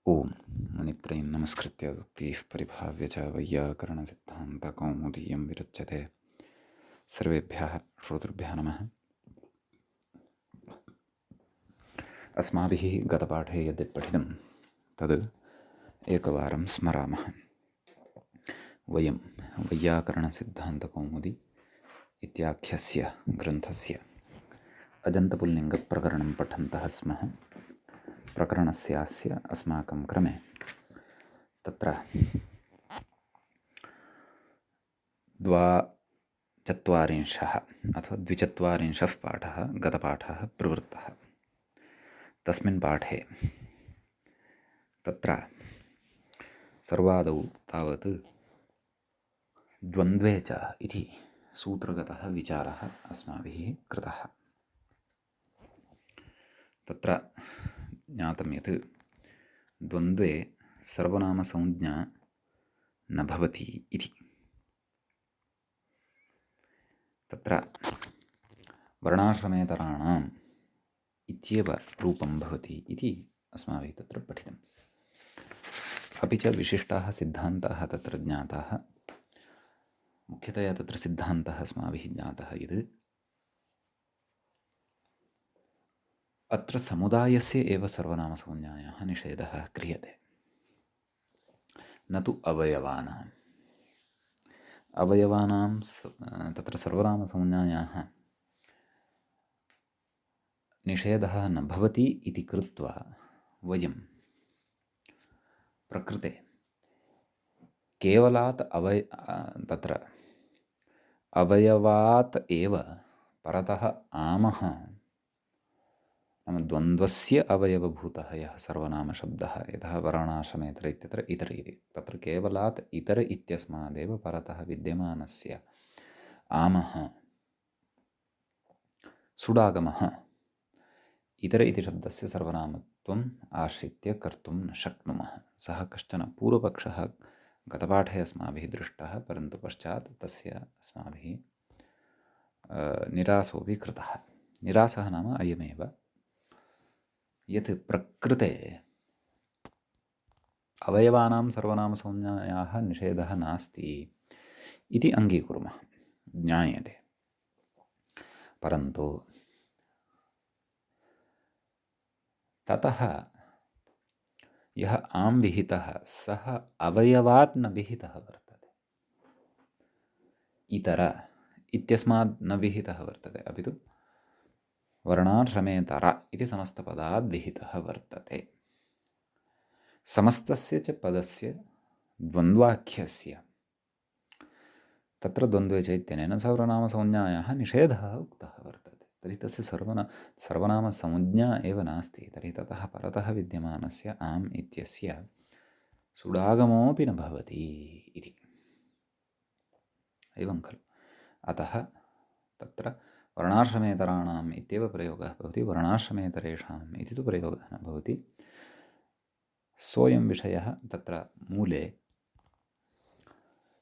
ओम मुनित्रयं नमस्कृत्य उक्तिः परिभाव्य च वैयाकरणसिद्धान्तकौमुदीयं विरच्यते। सर्वेभ्यः श्रोतृभ्यः नमः। अस्माभिः गतपाठे यद् पठितं तद् एकवारं स्मरामः। वयं वैयाकरणसिद्धान्तकौमुदी इत्याख्यस्य ग्रन्थस्य अजन्तपुल्लिङ्गप्रकरणं पठन्तः स्मः। प्रकरणस्यास्य अस्माकं क्रमे तत्र द्वाचत्वारिंशः अथवा द्विचत्वारिंशः पाठः गतपाठः प्रवृत्तः। तस्मिन् पाठे तत्र सर्वादौ तावत् द्वन्द्वे च इति सूत्रगतः विचारः अस्माभिः कृतः। तत्र ज्ञातं यत् द्वन्द्वे सर्वनामसंज्ञा न भवति इति। तत्र वर्णाश्रमेतराणाम् इत्येव रूपं भवति इति अस्माभिः तत्र पठितम्। अपि च विशिष्टाः सिद्धान्ताः तत्र ज्ञाताः। मुख्यतया तत्र सिद्धान्तः अस्माभिः ज्ञातः यत् अत्र समुदायस्य एव सर्वनामसंज्ञायाः निषेधः क्रियते, न तु अवयवानाम्। अवयवानां तत्र सर्वनामसंज्ञायाः निषेधः न भवति इति कृत्वा वयं प्रकृते केवलात् तत्र अवयवात् एव परतः आमः नाम द्वन्द्वस्य अवयवभूतः यः सर्वनामशब्दः, यतः वर्णाश्रमेतर इत्यत्र इतर इति, तत्र केवलात् इतर इत्यस्मादेव परतः विद्यमानस्य आमः सुडागमः इतर इति शब्दस्य सर्वनामत्वम् आश्रित्य कर्तुं न शक्नुमः। सः कश्चन पूर्वपक्षः गतपाठे अस्माभिः दृष्टः, परन्तु पश्चात् तस्य अस्माभिः निरासोऽपि कृतः। निरासः नाम अयमेव यत् प्रकृते अवयवानां सर्वनामसंज्ञायाः निषेधः नास्ति इति अङ्गीकुर्मः, ज्ञायते। परन्तु ततः यः आं विहितः सः अवयवात् न विहितः वर्तते, इतर इत्यस्मात् न विहितः वर्तते, अपि तु वर्णाश्रमेतर इति समस्तपदात् विहितः वर्तते। समस्तस्य च पदस्य द्वन्द्वाख्यस्य तत्र द्वन्द्वे च इत्यनेन सर्वनामसंज्ञायाः निषेधः उक्तः वर्तते। तर्हि तस्य सर्वनामसंज्ञा एव नास्ति, तर्हि ततः परतः विद्यमानस्य आम् इत्यस्य सुडागमोऽपि न भवति इति। एवं खलु। अतः तत्र वर्णाश्रमेतराणाम् इत्येव प्रयोगः भवति, वर्णाश्रमेतरेषाम् इति तु प्रयोगः न भवति। सोऽयं विषयः तत्र मूले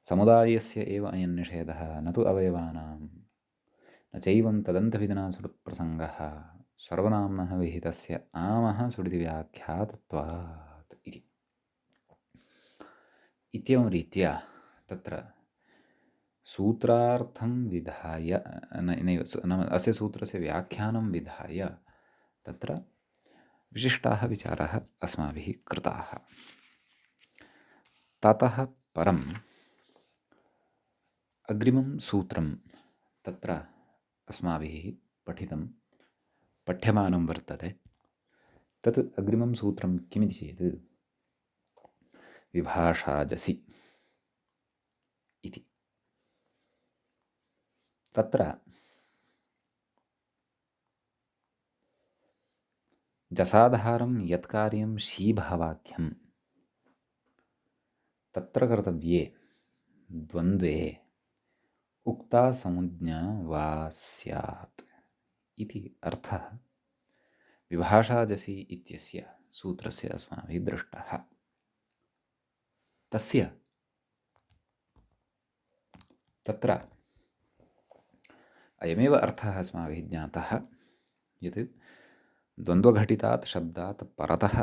समुदायस्य एव अयं निषेधः, न तु अवयवानां, न चैवं तदन्तविधिना सुडुप्रसङ्गः सर्वनाम्नः विहितस्य आमः सुडिति व्याख्यातत्वात् इति। इत्येवं रीत्या तत्र सूत्रार्थं विधाय नाम अस्य सूत्रस्य व्याख्यानं विधाय तत्र विशिष्टाः विचाराः अस्माभिः कृताः। ततः परम् अग्रिमं सूत्रं तत्र अस्माभिः पठ्यमानं वर्तते। तत् अग्रिमं सूत्रं किमिति चेत् विभाषाजसि इति। तत्र जसाधारं यत्कार्यं शीभावाख्यं तत्र कर्तव्ये द्वन्द्वे उक्ता संज्ञा वा स्यात् इति अर्थः विभाषाजसि इत्यस्य सूत्रस्य अस्माभिः दृष्टः। तस्य तत्र अयमेव अर्थः अस्माभिः ज्ञातः यत् द्वन्द्वघटितात् शब्दात् परतः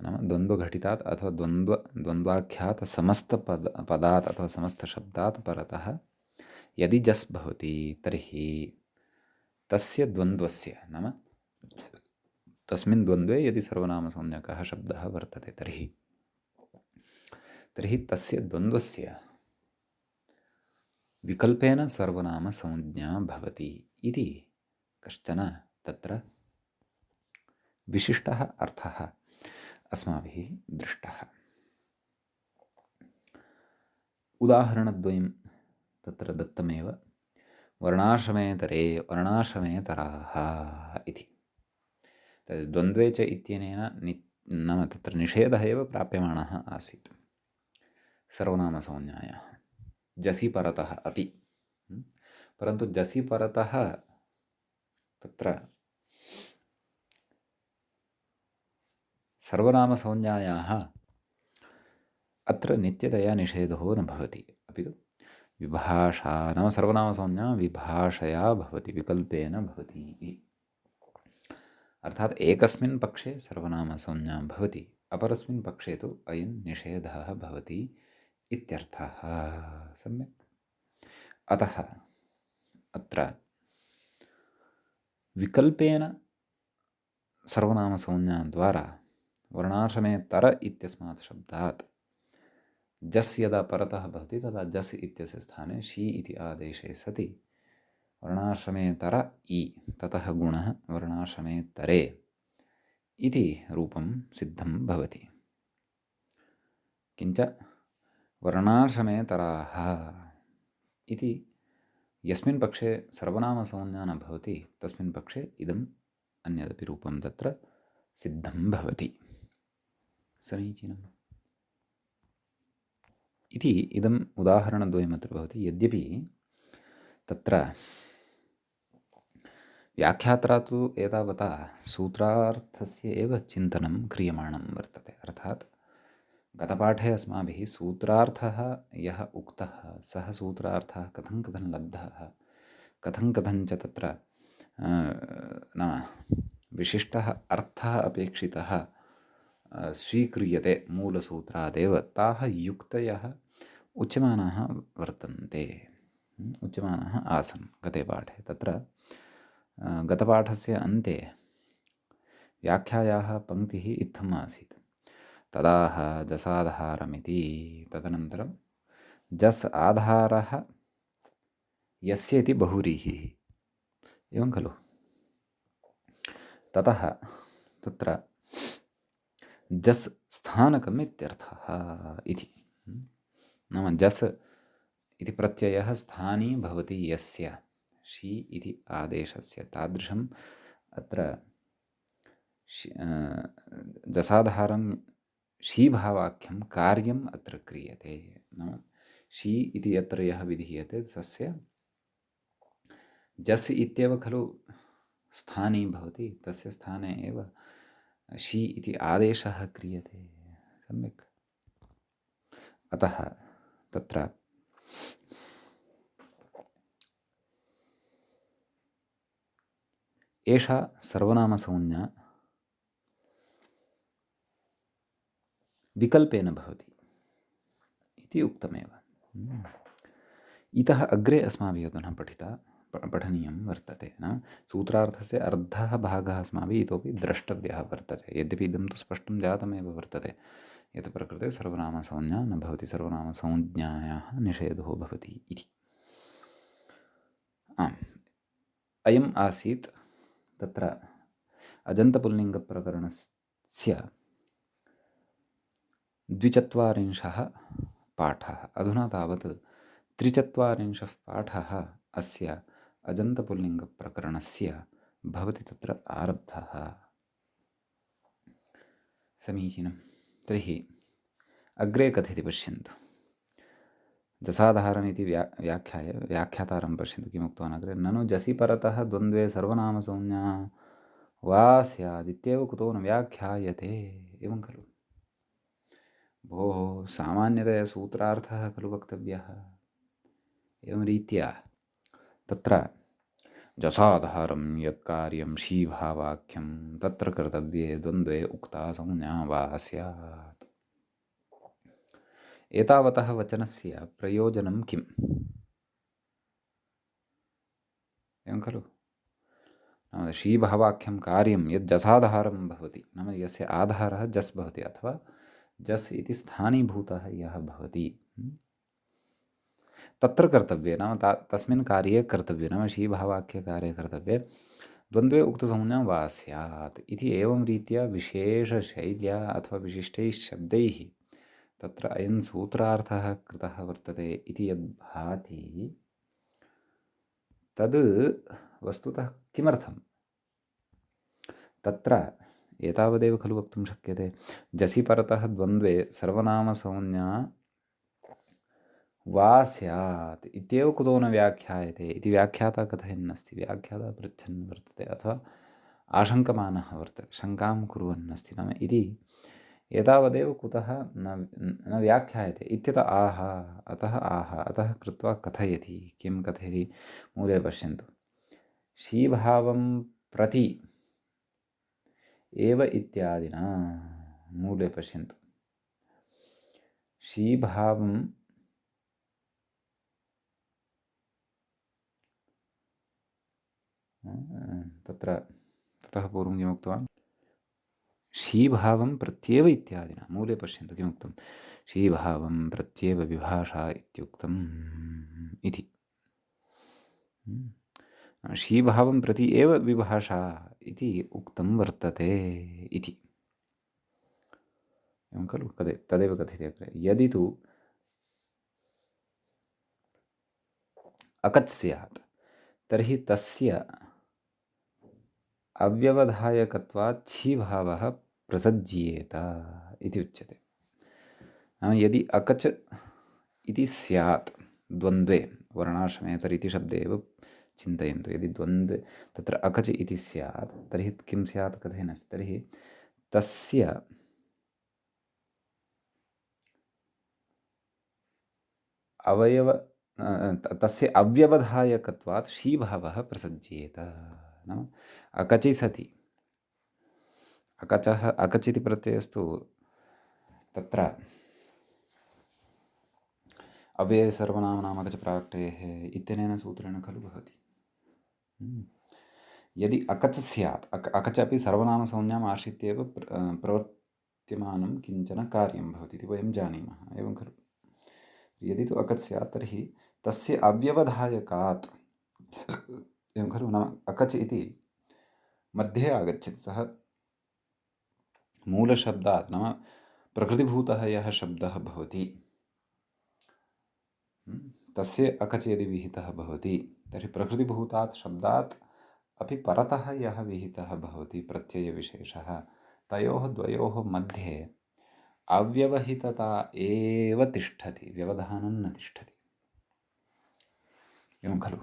नाम द्वन्द्वघटितात् अथवा द्वन्द्वाख्यात पदात् अथवा समस्तशब्दात् परतः यदि जस् भवति तर्हि तस्य द्वन्द्वस्य नाम तस्मिन् द्वन्द्वे यदि सर्वनामसंज्ञकः शब्दः वर्तते तर्हि तस्य द्वन्द्वस्य विकल्पेन सर्वनामसंज्ञा भवति इति कश्चन तत्र विशिष्टः अर्थः अस्माभिः दृष्टः। उदाहरणद्वयं तत्र दत्तमेव, वर्णाश्रमेतरे वर्णाश्रमेतराः इति। द्वन्द्वे च इत्यनेन नाम तत्र निषेधः एव प्राप्यमाणः आसीत् सर्वनामसंज्ञायाः जसि परतः अपि। परन्तु जसि परतः तत्र सर्वनामसंज्ञायाः अत्र नित्यतया निषेधो न भवति, अपि तु विभाषा नाम सर्वनामसंज्ञा विभाषया भवति, विकल्पेन भवति। अर्थात् एकस्मिन् पक्षे सर्वनामसंज्ञा भवति, अपरस्मिन् पक्षे तु अयं निषेधः भवति इत्यर्थः। सम्यक्। अतः अत्र विकल्पेन सर्वनामसंज्ञाद्वारा वर्णाश्रमेतर इत्यस्मात् शब्दात् जस् यदा परतः भवति तदा जस् इत्यस्य स्थाने शी इति आदेशे सति वर्णाश्रमेतर इ ततः गुणः वर्णाश्रमेतरे इति रूपं सिद्धं भवति। किञ्च वर्णाश्रमेतराः इति यस्मिन् पक्षे सर्वनामसंज्ञा न भवति तस्मिन् पक्षे इदम् अन्यदपि रूपं तत्र सिद्धं भवति। समीचीनम् इति इदम् उदाहरणद्वयमत्र भवति। यद्यपि तत्र व्याख्यात्रा तु एतावता सूत्रार्थस्य एव चिन्तनं क्रियमाणं वर्तते। अर्थात् गतपाठे अस्माभिः सूत्रार्थः यः उक्तः सः सूत्रार्थः कथं लब्धः, कथं च तत्र नाम विशिष्टः अर्थः अपेक्षितः स्वीक्रियते मूलसूत्रादेव, ताः युक्तयः उच्यमानाः वर्तन्ते, उच्यमानाः आसन् गते पाठे। तत्र गतपाठस्य अन्ते व्याख्यायाः पङ्क्तिः इत्थम् आसीत्, तदाह जसाधारमिति। तदनन्तरं जस् आधारः यस्य इति बहुव्रीहिः, एवं खलु। ततः तत्र जस् स्थानकम् इत्यर्थः इति। नाम जस् इति प्रत्ययः स्थानी भवति यस्य शी इति आदेशस्य, तादृशम् अत्र जसाधारं शीभावाख्यं कार्यम् अत्र क्रियते। नाम शी इति यत्र यः विधीयते तस्य जस् इत्येव खलु स्थानी भवति, तस्य स्थाने एव शी इति आदेशः क्रियते। सम्यक्। अतः तत्र एषा सर्वनामसंज्ञा विकल्पेन भवति इति उक्तमेव। इतः अग्रे अस्माभिः अधुना पठनीयं वर्तते। नाम सूत्रार्थस्य अर्धः भागः अस्माभिः इतोपि द्रष्टव्यः वर्तते। यद्यपि इदं तु स्पष्टं जातमेव वर्तते यत् प्रकृते सर्वनामसंज्ञा न भवति, सर्वनामसंज्ञायाः निषेधो भवति इति। अयम् आसीत् तत्र अजन्तपुल्लिङ्गप्रकरणस्य 24 पाठः। अधुना तावत् 43 पाठः अस्य अजन्तपुल्लिङ्गप्रकरणस्य भवति तत्र आरब्धः। समीचीनं। तर्हि अग्रे कथयति पश्यन्तु। जसाधारमिति व्याख्यातारं पश्यन्तु किमुक्तवान् अग्रे। ननु जसि परतः द्वन्द्वे सर्वनामसंज्ञा वा स्यादित्येव कुतो न व्याख्यायते, एवं खलु। भोः, सामान्यतया सूत्रार्थः खलु वक्तव्यः। एवं रीत्या तत्र जसाधारं यत्कार्यं शीभावाख्यं तत्र कर्तव्ये द्वन्द्वे उक्ता संज्ञा वा स्यात्। एतावतः वचनस्य प्रयोजनं किम्? एवं खलु? नाम शीभावाख्यं कार्यं यद् जसाधारं भवति, नाम यस्य आधारः जस् भवति अथवा जस् इति स्थानीभूतः यः भवति, तत्र कर्तव्ये नाम तस्मिन् कार्ये कर्तव्ये, नाम शीभावाख्यकार्ये कर्तव्ये द्वन्द्वे उक्तसंज्ञा वा स्यात् इति एवं रीत्या विशेषशैल्या अथवा विशिष्टैः शब्दैः तत्र अयं सूत्रार्थः कृतः वर्तते इति यद् भाति तद् वस्तुतः किमर्थम्? तत्र एतावदेव खलु वक्तुं शक्यते, जसि परतः द्वन्द्वे सर्वनामसंज्ञा वा स्यात् इत्येव कुतो न व्याख्यायते इति व्याख्याता कथयन् अस्ति, व्याख्याता पृच्छन् वर्तते अथवा आशङ्कमानः वर्तते, शङ्कां कुर्वन् अस्ति। नाम इति एतावदेव कुतः न व्याख्यायते इत्यतः आह अतः कृत्वा कथयति। किं कथयति? मूले पश्यन्तु, शीभावं प्रति एव इत्यादिना, मूले पश्यन्तु, शीभावं तत्र ततः पूर्वं किमुक्तवान्? शीभावं प्रत्येव इत्यादिना, मूले पश्यन्तु किमुक्तं, शीभावं प्रत्येव विभाषा इत्युक्तम् इति। शीभावं प्रति एव विभाषा इति उक्तं वर्तते इति। एवं खलु? तदेव कथ्यते अग्रे। यदि तु अकच् स्यात् तर्हि तस्य अव्यवधायकत्वात् शीभावः प्रसज्येत इति उच्यते। नाम यदि अकच् इति स्यात् द्वन्द्वे, वर्णाश्रमेतर इति शब्दे एव चिन्तयन्तु, यदि द्वन्द्वे तत्र अकच् इति स्यात् तर्हि किं स्यात् कथेन? तर्हि तस्य तस्य अव्यवधायकत्वात् शीभावः प्रसज्येत। नाम अकचि सति, अकच् इति प्रत्ययस्तु तत्र अव्ययसर्वनामनामकच प्राक्टेः इत्यनेन सूत्रेण खलु भवति। यदि अकच् स्यात्, अकच् अपि सर्वनामसंज्ञाम् आश्रित्य एव प्रवर्त्यमानं किञ्चन कार्यं भवति इति वयं जानीमः, एवं खलु? यदि तु अकच् स्यात् तर्हि तस्य अव्यवधायकात्, एवं खलु? नाम अकच् इति मध्ये आगच्छति, सः मूलशब्दात् नाम प्रकृतिभूतः यः शब्दः भवति तस्य अकच् यदि विहितः भवति तर्हि प्रकृतिभूतात् शब्दात् अपि परतः यः विहितः भवति प्रत्ययविशेषः, तयोः द्वयोः मध्ये अव्यवहितता एव तिष्ठति, व्यवधानं न तिष्ठति। एवं खलु?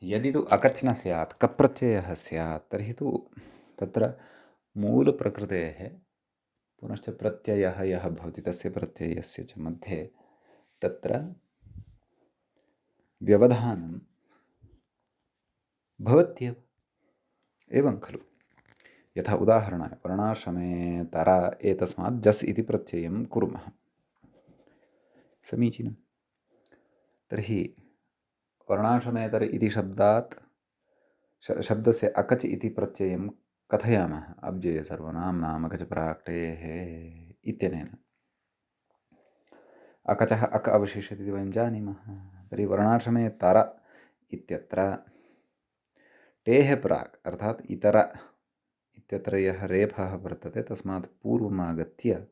यदि तु अकच् न स्यात्, कप्रत्ययः स्यात् तर्हि तु तत्र मूलप्रकृतेः पुनश्च प्रत्ययः यः भवति तस्य प्रत्ययस्य च मध्ये तत्र व्यवधानं भवत्येव। एवं खलु? यथा उदाहरणाय वर्णाश्रमेतर एतस्मात् जस् इति प्रत्ययं कुर्मः, समीचीनं। तर्हि वर्णाश्रमेतर इति शब्दात् शब्दस्य अकच् इति प्रत्ययं कथयामः अव्ययसर्वनाम्नामकच प्राक्टेः इत्यनेन। अकचः अक अवशिष्यति इति वयं जानीमः। तर्हि वर्णाश्रमेतर इत्यत्र टेः प्राक् अर्थात् इतर इत्यत्र यः रेफः वर्तते तस्मात् पूर्वमागत्य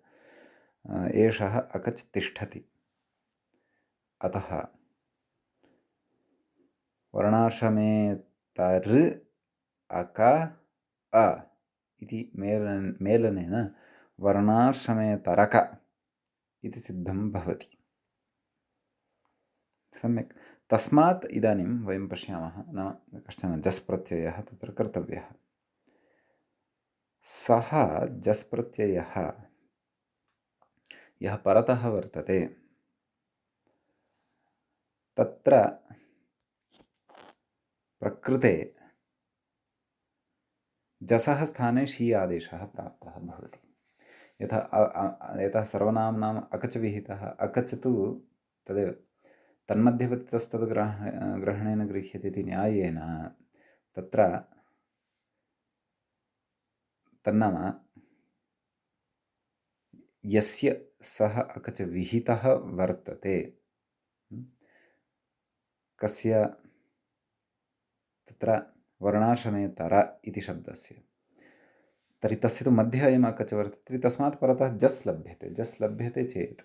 एषः अकच् तिष्ठति। अतः वर्णाश्रमेतर अक अ इति मेलनेन वर्णाश्रमेतरक इति सिद्धं भवति। सम्यक्। तस्मात् इदानीं वयं पश्यामः, नाम कश्चन जस् प्रत्ययः तत्र कर्तव्यः। सः जस् प्रत्ययः यः परतः वर्तते तत्र प्रकृते जसः स्थाने शी आदेशः प्राप्तः भवति। यतः सर्वनाम्नाम् अकच विहितः, अकच तु तदेव तन्मध्यवर्तितस्तद् ग्रहणेन गृह्यते इति न्यायेन तत्र तन्नाम यस्य सः अकच विहितः वर्तते, कस्य तत्र वर्णाश्रमेतर इति शब्दस्य, तर्हि तस्य तु मध्ये अयम् अकच वर्तते, तस्मात् परतः जस् लभ्यते। जस् लभ्यते चेत्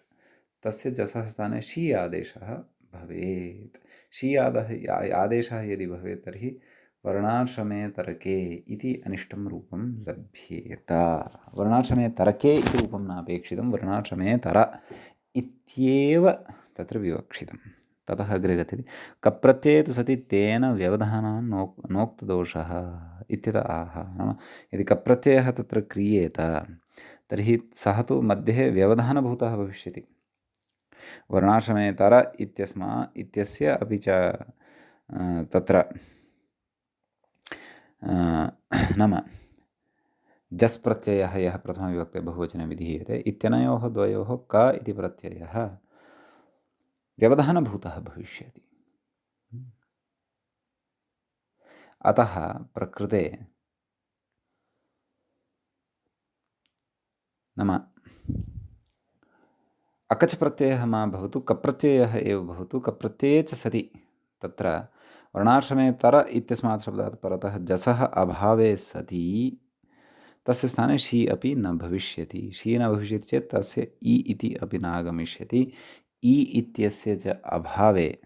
तस्य जसः स्थाने शी आदेशः भवेत्। शी आदेशः यदि भवेत् तर्हि वर्णाश्रमेतरके इति अनिष्टं रूपं लभ्येत। वर्णाश्रमेतरके इति रूपं नापेक्षितं, वर्णाश्रमेतर इत्येव तत्र विवक्षितं। ततः अग्रे गच्छति कप्रत्यये तु सति तेन व्यवधानां नोक्तदोषः इत्यतः आह। नाम यदि कप्रत्ययः तत्र क्रियेत तर्हि सः तु मध्ये व्यवधानभूतः भविष्यति। वर्णाश्रमेतर इत्यस्य अपि च तत्र नाम जस् प्रत्ययः यः प्रथमविभक्ते बहुवचने विधीयते इत्यनयोः द्वयोः क इति प्रत्ययः व्यवधानभूतः भविष्यति। अतः प्रकृते नाम अकच प्रत्ययः मा भवतु, कप्रत्ययः एव भवतु। कप्रत्यये च सति तत्र वर्णाश्रमेतर इत्यस्मात् शब्दात् परतः जसः अभावे सति तस्य स्थाने शी अपि न भविष्यति। शी न भविष्यति चेत् तस्य इ इति अपि नागमिष्यति। इ इत्यस्य च अभावे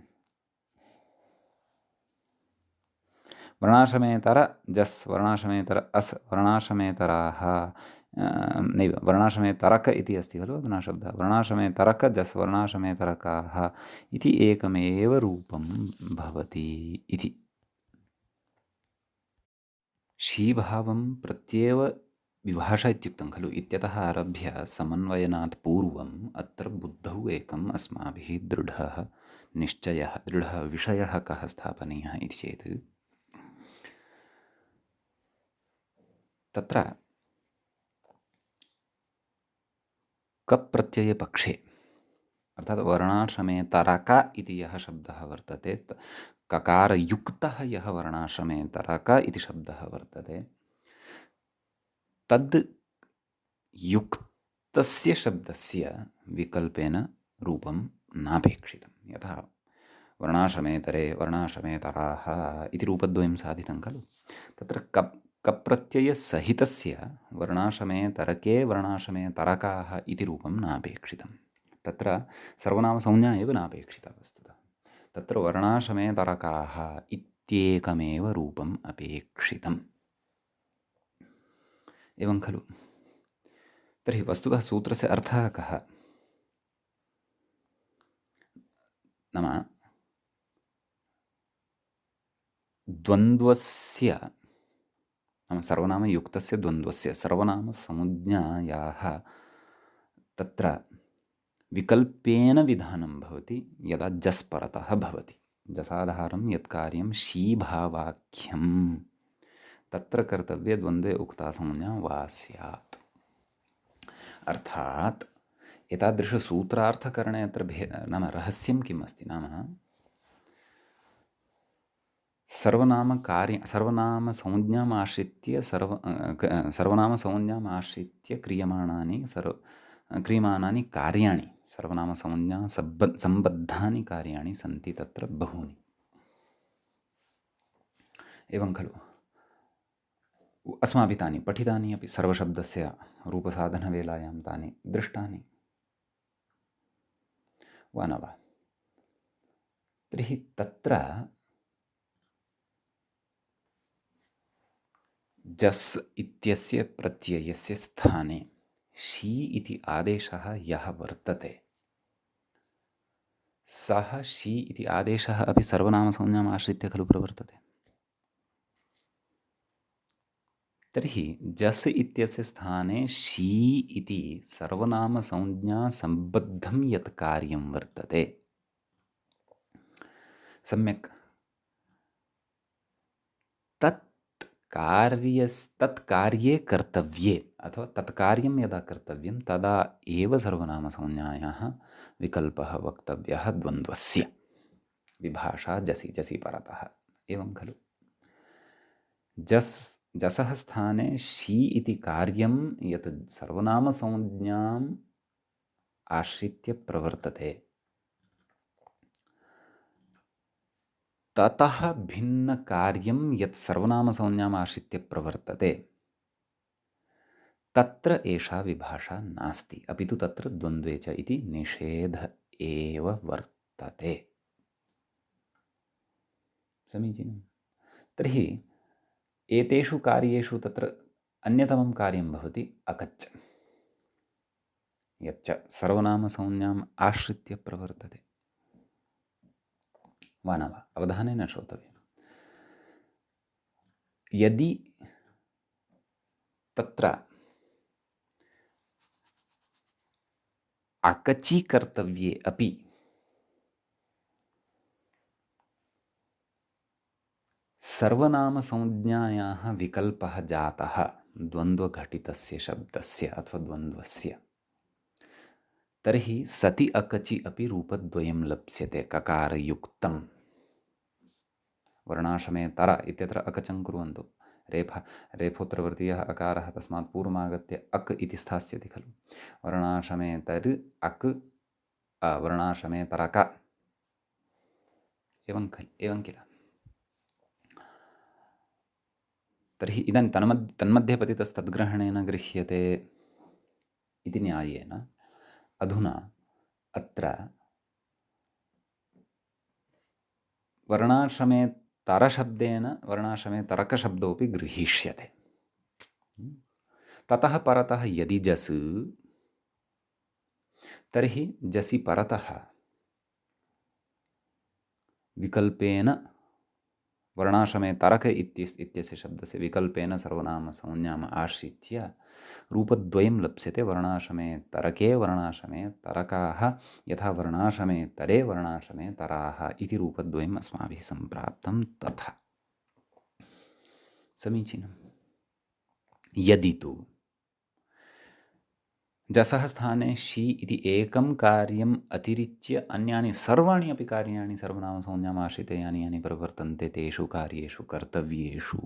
वर्णाश्रमेतर जस्, वर्णाश्रमेतर अस्, वर्णाश्रमेतराः नैव, वर्णाश्रमेतरक इति अस्ति खलु अधुना शब्दः। वर्णाश्रमेतरक जस्, वर्णाश्रमेतरकाः इति एकमेव रूपं भवति इति। शीभावं प्रत्येव विभाषा इत्युक्तं खलु इत्यतः आरभ्य समन्वयनात् पूर्वम् अत्र बुद्धौ एकम् अस्माभिः दृढः निश्चयः, दृढः विषयः कः स्थापनीयः इति चेत् तत्र कप् प्रत्यये पक्षे अर्थात् वर्णाश्रमेतरक इति यः शब्दः वर्तते, ककारयुक्तः यः वर्णाश्रमेतरक इति शब्दः वर्तते, तद् युक्तस्य शब्दस्य विकल्पेन रूपं नापेक्षितं। यथा वर्णाश्रमेतरे, वर्णाश्रमेतराः इति रूपद्वयं साधितं खलु, तत्र कप्रत्ययसहितस्य वर्णाश्रमेतरके, वर्णाश्रमेतरकाः इति रूपं नापेक्षितं। तत्र सर्वनामसंज्ञा एव नापेक्षिता वस्तुतः। तत्र वर्णाश्रमेतरकाः इत्येकमेव रूपम् अपेक्षितम्। एवं खलु। तर्हि वस्तुतः सूत्रस्य अर्थः कः? नाम द्वन्द्वस्य, नाम सर्वनामयुक्तस्य द्वन्द्वस्य सर्वनामसंज्ञायाः तत्र विकल्पेन विधानं भवति यदा जस् परतः भवति। जसाधारं यत् कार्यं शीभावाख्यं तत्र कर्तव्ये द्वन्द्वे उक्ता संज्ञा वा स्यात्। अर्थात् एतादृशसूत्रार्थकरणे अत्र नाम रहस्यं किम् अस्ति? नाम सर्वनामसंज्ञामाश्रित्य क्रियमाणानि कार्याणि, सर्वनामसंज्ञा सम्बद्धानि कार्याणि सन्ति तत्र बहूनि। एवं खलु अस्माभिः तानि पठितानि अपि, सर्वशब्दस्य रूपसाधनवेलायां तानि दृष्टानि वा न वा? तर्हि तत्र जस् इत्यस्य प्रत्ययस्य स्थाने शी इति आदेशः यः वर्तते, सः शी इति आदेशः अपि सर्वनामसंज्ञाम् आश्रित्य खलु प्रवर्तते। तर्हि जस् इत्यस्य स्थाने शी इति सर्वनामसंज्ञा सम्बद्धं यत् कार्यं वर्तते सम्यक् तत्कार्ये कर्तव्ये अथवा तत्कार्यं यदा कर्तव्यं तदा एव सर्वनामसंज्ञायाः विकल्पः वक्तव्यः द्वन्द्वस्य विभाषा जसि जसि परतः एवं खलु। जसः स्थाने शी इति कार्यं यत् सर्वनामसंज्ञाम् आश्रित्य प्रवर्तते ततः भिन्नकार्यं यत् सर्वनामसंज्ञाम् आश्रित्य प्रवर्तते तत्र एषा विभाषा नास्ति, अपि तु तत्र द्वन्द्वे च इति निषेध एव वर्तते। समीचीनं। तर्हि एतेषु कार्येषु तत्र अन्यतमं कार्यं भवति अकच्, यच्च सर्वनामसंज्ञाम् आश्रित्य प्रवर्तते। वा न वा? अवधानेन श्रोतव्यम्। यदि तत्र अकचि कर्तव्ये अपि सर्वनामसंज्ञायाः विकल्पः जातः द्वन्द्वघटितस्य शब्दस्य अथवा द्वन्द्वस्य, तर्हि सति अकचि अपि रूपद्वयं लप्स्यते ककारयुक्तं। वर्णाश्रमे तर इत्यत्र अकचं कुर्वन्तु। रेफोत्तरवर्तीयः अकारः तस्मात् पूर्वमागत्य अक् इति स्थास्यति खलु। वर्णाश्रमे तर् अक् वर्णाश्रमे तरक एवं किल। तर्हि इदानीं तन्मध्ये पतितस्तद्ग्रहणेन गृह्यते इति न्यायेन अधुना अत्र वर्णाश्रमे तरशब्देन वर्णाश्रमे तरकशब्दोऽपि गृहीष्यते। ततः परतः यदि जस् तर्हि जसि परतः विकल्पेन वर्णाश्रमे तरक इत्यस्य शब्दस्य विकल्पेन सर्वनामसंज्ञाम् आश्रित्य रूपद्वयं लप्स्यते। वर्णाश्रमे तरके वर्णाश्रमे तरकाः यथा वर्णाश्रमे तरे वर्णाश्रमे तराः इति रूपद्वयम् अस्माभिः सम्प्राप्तं तथा। समीचीनं। यदि तु जसः स्थाने शी इति एकं कार्यम् अतिरिच्य अन्यानि सर्वाणि अपि कार्याणि सर्वनामसंज्ञाम् आश्रित्य यानि यानि प्रवर्तन्ते तेषु कार्येषु कर्तव्येषु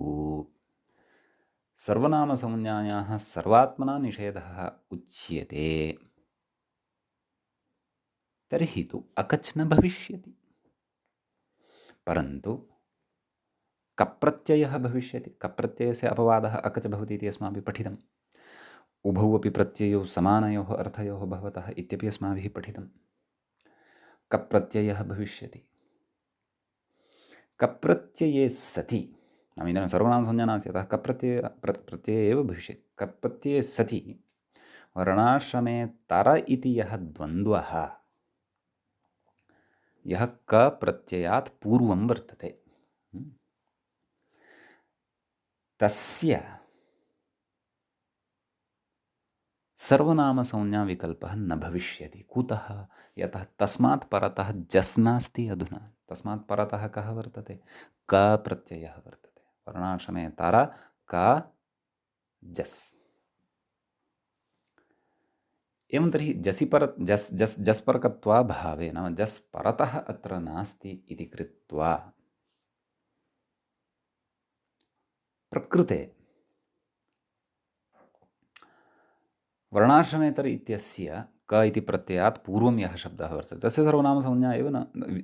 सर्वनामसंज्ञायाः सर्वात्मना निषेधः उच्यते तर्हि तु अकच् न भविष्यति, परन्तु कप्रत्ययः भविष्यति। कप्रत्ययस्य अपवादः अकच् भवति इति अस्माभिः पठितम्। उभौ अपि प्रत्ययौ समानयोः अर्थयोः भवतः इत्यपि अस्माभिः पठितम्। कप्रत्ययः भविष्यति। कप्रत्यये सति नाम इदानीं सर्वनामसंज्ञा नास्ति, अतः प्रत्यये एव भविष्यति। कप्रत्यये सति वर्णाश्रमे तर इति यः द्वन्द्वः यः कप्रत्ययात् पूर्वं वर्तते तस्य सर्वनामसंज्ञा विकल्पः न भविष्यति। कुतः? यतः तस्मात् परतः जस् नास्ति। अधुना तस्मात् परतः कः वर्तते? क प्रत्ययः वर्तते। वर्णाश्रमे तर क जस्। एवं तर्हि जस् परकत्वाभावे नाम जस् परतः अत्र नास्ति इति कृत्वा प्रकृते वर्णाश्रमेतर इत्यस्य क इति प्रत्ययात् पूर्वं यः शब्दः वर्तते तस्य सर्वनामसंज्ञा एव न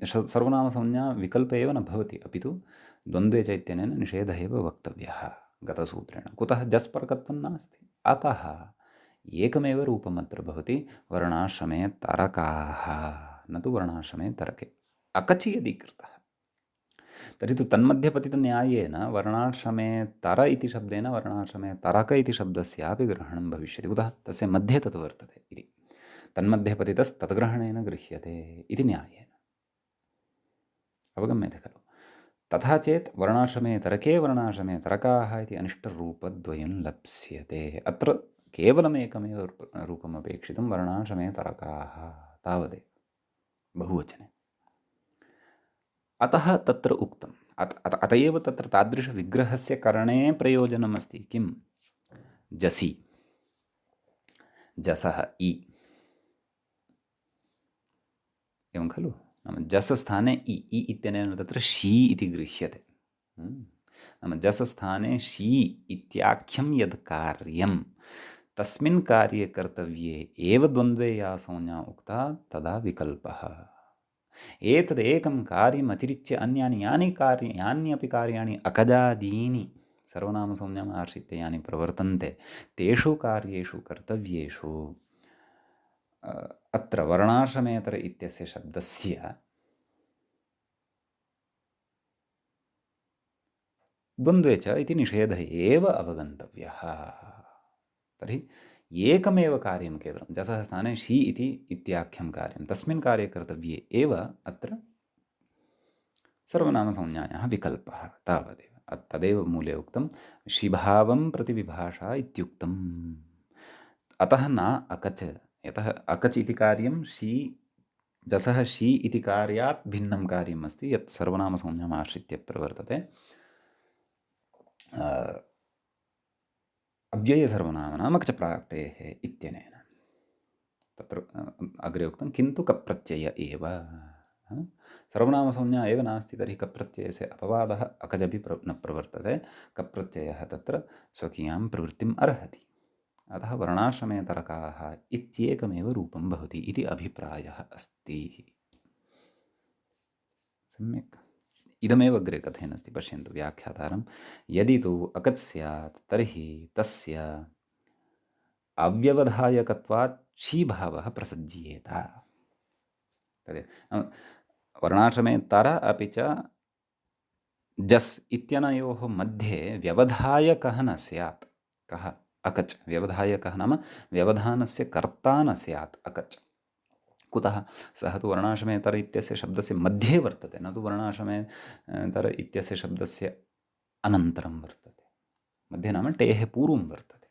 सर्वनामसंज्ञा विकल्पे एव न भवति, अपि तु द्वन्द्वे च इत्यनेन निषेधः एव वक्तव्यः गतसूत्रेण। कुतः? जस्परकत्वं नास्ति। अतः एकमेव रूपम् अत्र भवति वर्णाश्रमे तरकाः, न तु वर्णाश्रमे तरके। अकचि यदि कृतः तर्हि तु तन्मध्ये पतितन्यायेन वर्णाश्रमे तर इति शब्देन वर्णाश्रमे तरक इति शब्दस्यापि ग्रहणं भविष्यति। कुतः? तस्य मध्ये तत् वर्तते इति। तन्मध्ये पतितस्तद्ग्रहणेन गृह्यते इति न्यायेन। अवगम्यते खलु? तथा चेत् वर्णाश्रमे तरके वर्णाश्रमे तरकाः इति अनिष्टरूपद्वयं लप्स्यते। अत्र केवलमेकमेव रूपम् अपेक्षितं, वर्णाश्रमे तरकाः तावदेव बहुवचने। अतः तत्र उक्तम् अत एव तत्र तादृशविग्रहस्य करणे प्रयोजनमस्ति किं जसि जसः इ एवं खलु नाम जसस्थाने इ इत्यनेन तत्र शी इति गृह्यते नाम जसस्थाने शी इत्याख्यं यद् कार्यं तस्मिन् कार्ये कर्तव्ये एव द्वन्द्वे या संज्ञा उक्ता तदा विकल्पः एतदेकं कार्यम् अतिरिच्य यान्यपि कार्याणि अकजादीनि सर्वनामसंज्ञाम् आश्रित्य यानि प्रवर्तन्ते तेषु कार्येषु कर्तव्येषु अत्र वर्णाश्रमेतर इत्यस्य शब्दस्य द्वन्द्वे च इति निषेधः एव अवगन्तव्यः। तर्हि एकमेव कार्यं केवलं जसः स्थाने शी इत्याख्यं कार्यं तस्मिन् कार्ये कर्तव्ये एव अत्र सर्वनामसंज्ञायाः विकल्पः तावदेव। तदेव मूले उक्तं शिभावं प्रतिविभाषा इत्युक्तम्। अतः न अकच, यतः अकच इति कार्यं शी जसः शी इति कार्यात् भिन्नं कार्यम् अस्ति यत् सर्वनामसंज्ञाम् आश्रित्य प्रवर्तते अव्ययसर्वनाम्नाम् अकचप्राक्तेः इत्यनेन। तत्र अग्रे उक्तं किन्तु कप्रत्यय एव सर्वनामसंज्ञा एव नास्ति तर्हि कप्रत्ययस्य अपवादः अकजपि न प्रवर्तते। कप्रत्ययः तत्र स्वकीयां प्रवृत्तिम् अर्हति। अतः वर्णाश्रमेतरकाः इत्येकमेव रूपं भवति इति अभिप्रायः अस्ति। सम्यक् इदमेव अग्रे कथयन्नस्ति पश्यन्तु व्याख्यातारं यदि तु अकत् स्यात् तर्हि तस्य अव्यवधायकत्वात् शीभावः प्रसज्येत। वर्णाश्रमे तर अपि च जस् इत्यनयोः मध्ये व्यवधायकः न स्यात्। कः? अकच्। व्यवधायकः नाम व्यवधानस्य कर्ता न स्यात् अकच्। कुतः? सः तु वर्णाश्रमेतर इत्यस्य शब्दस्य मध्ये वर्तते, न तु वर्णाश्रमेतर इत्यस्य शब्दस्य अनन्तरं वर्तते। मध्ये नाम टेः पूर्वं वर्तते।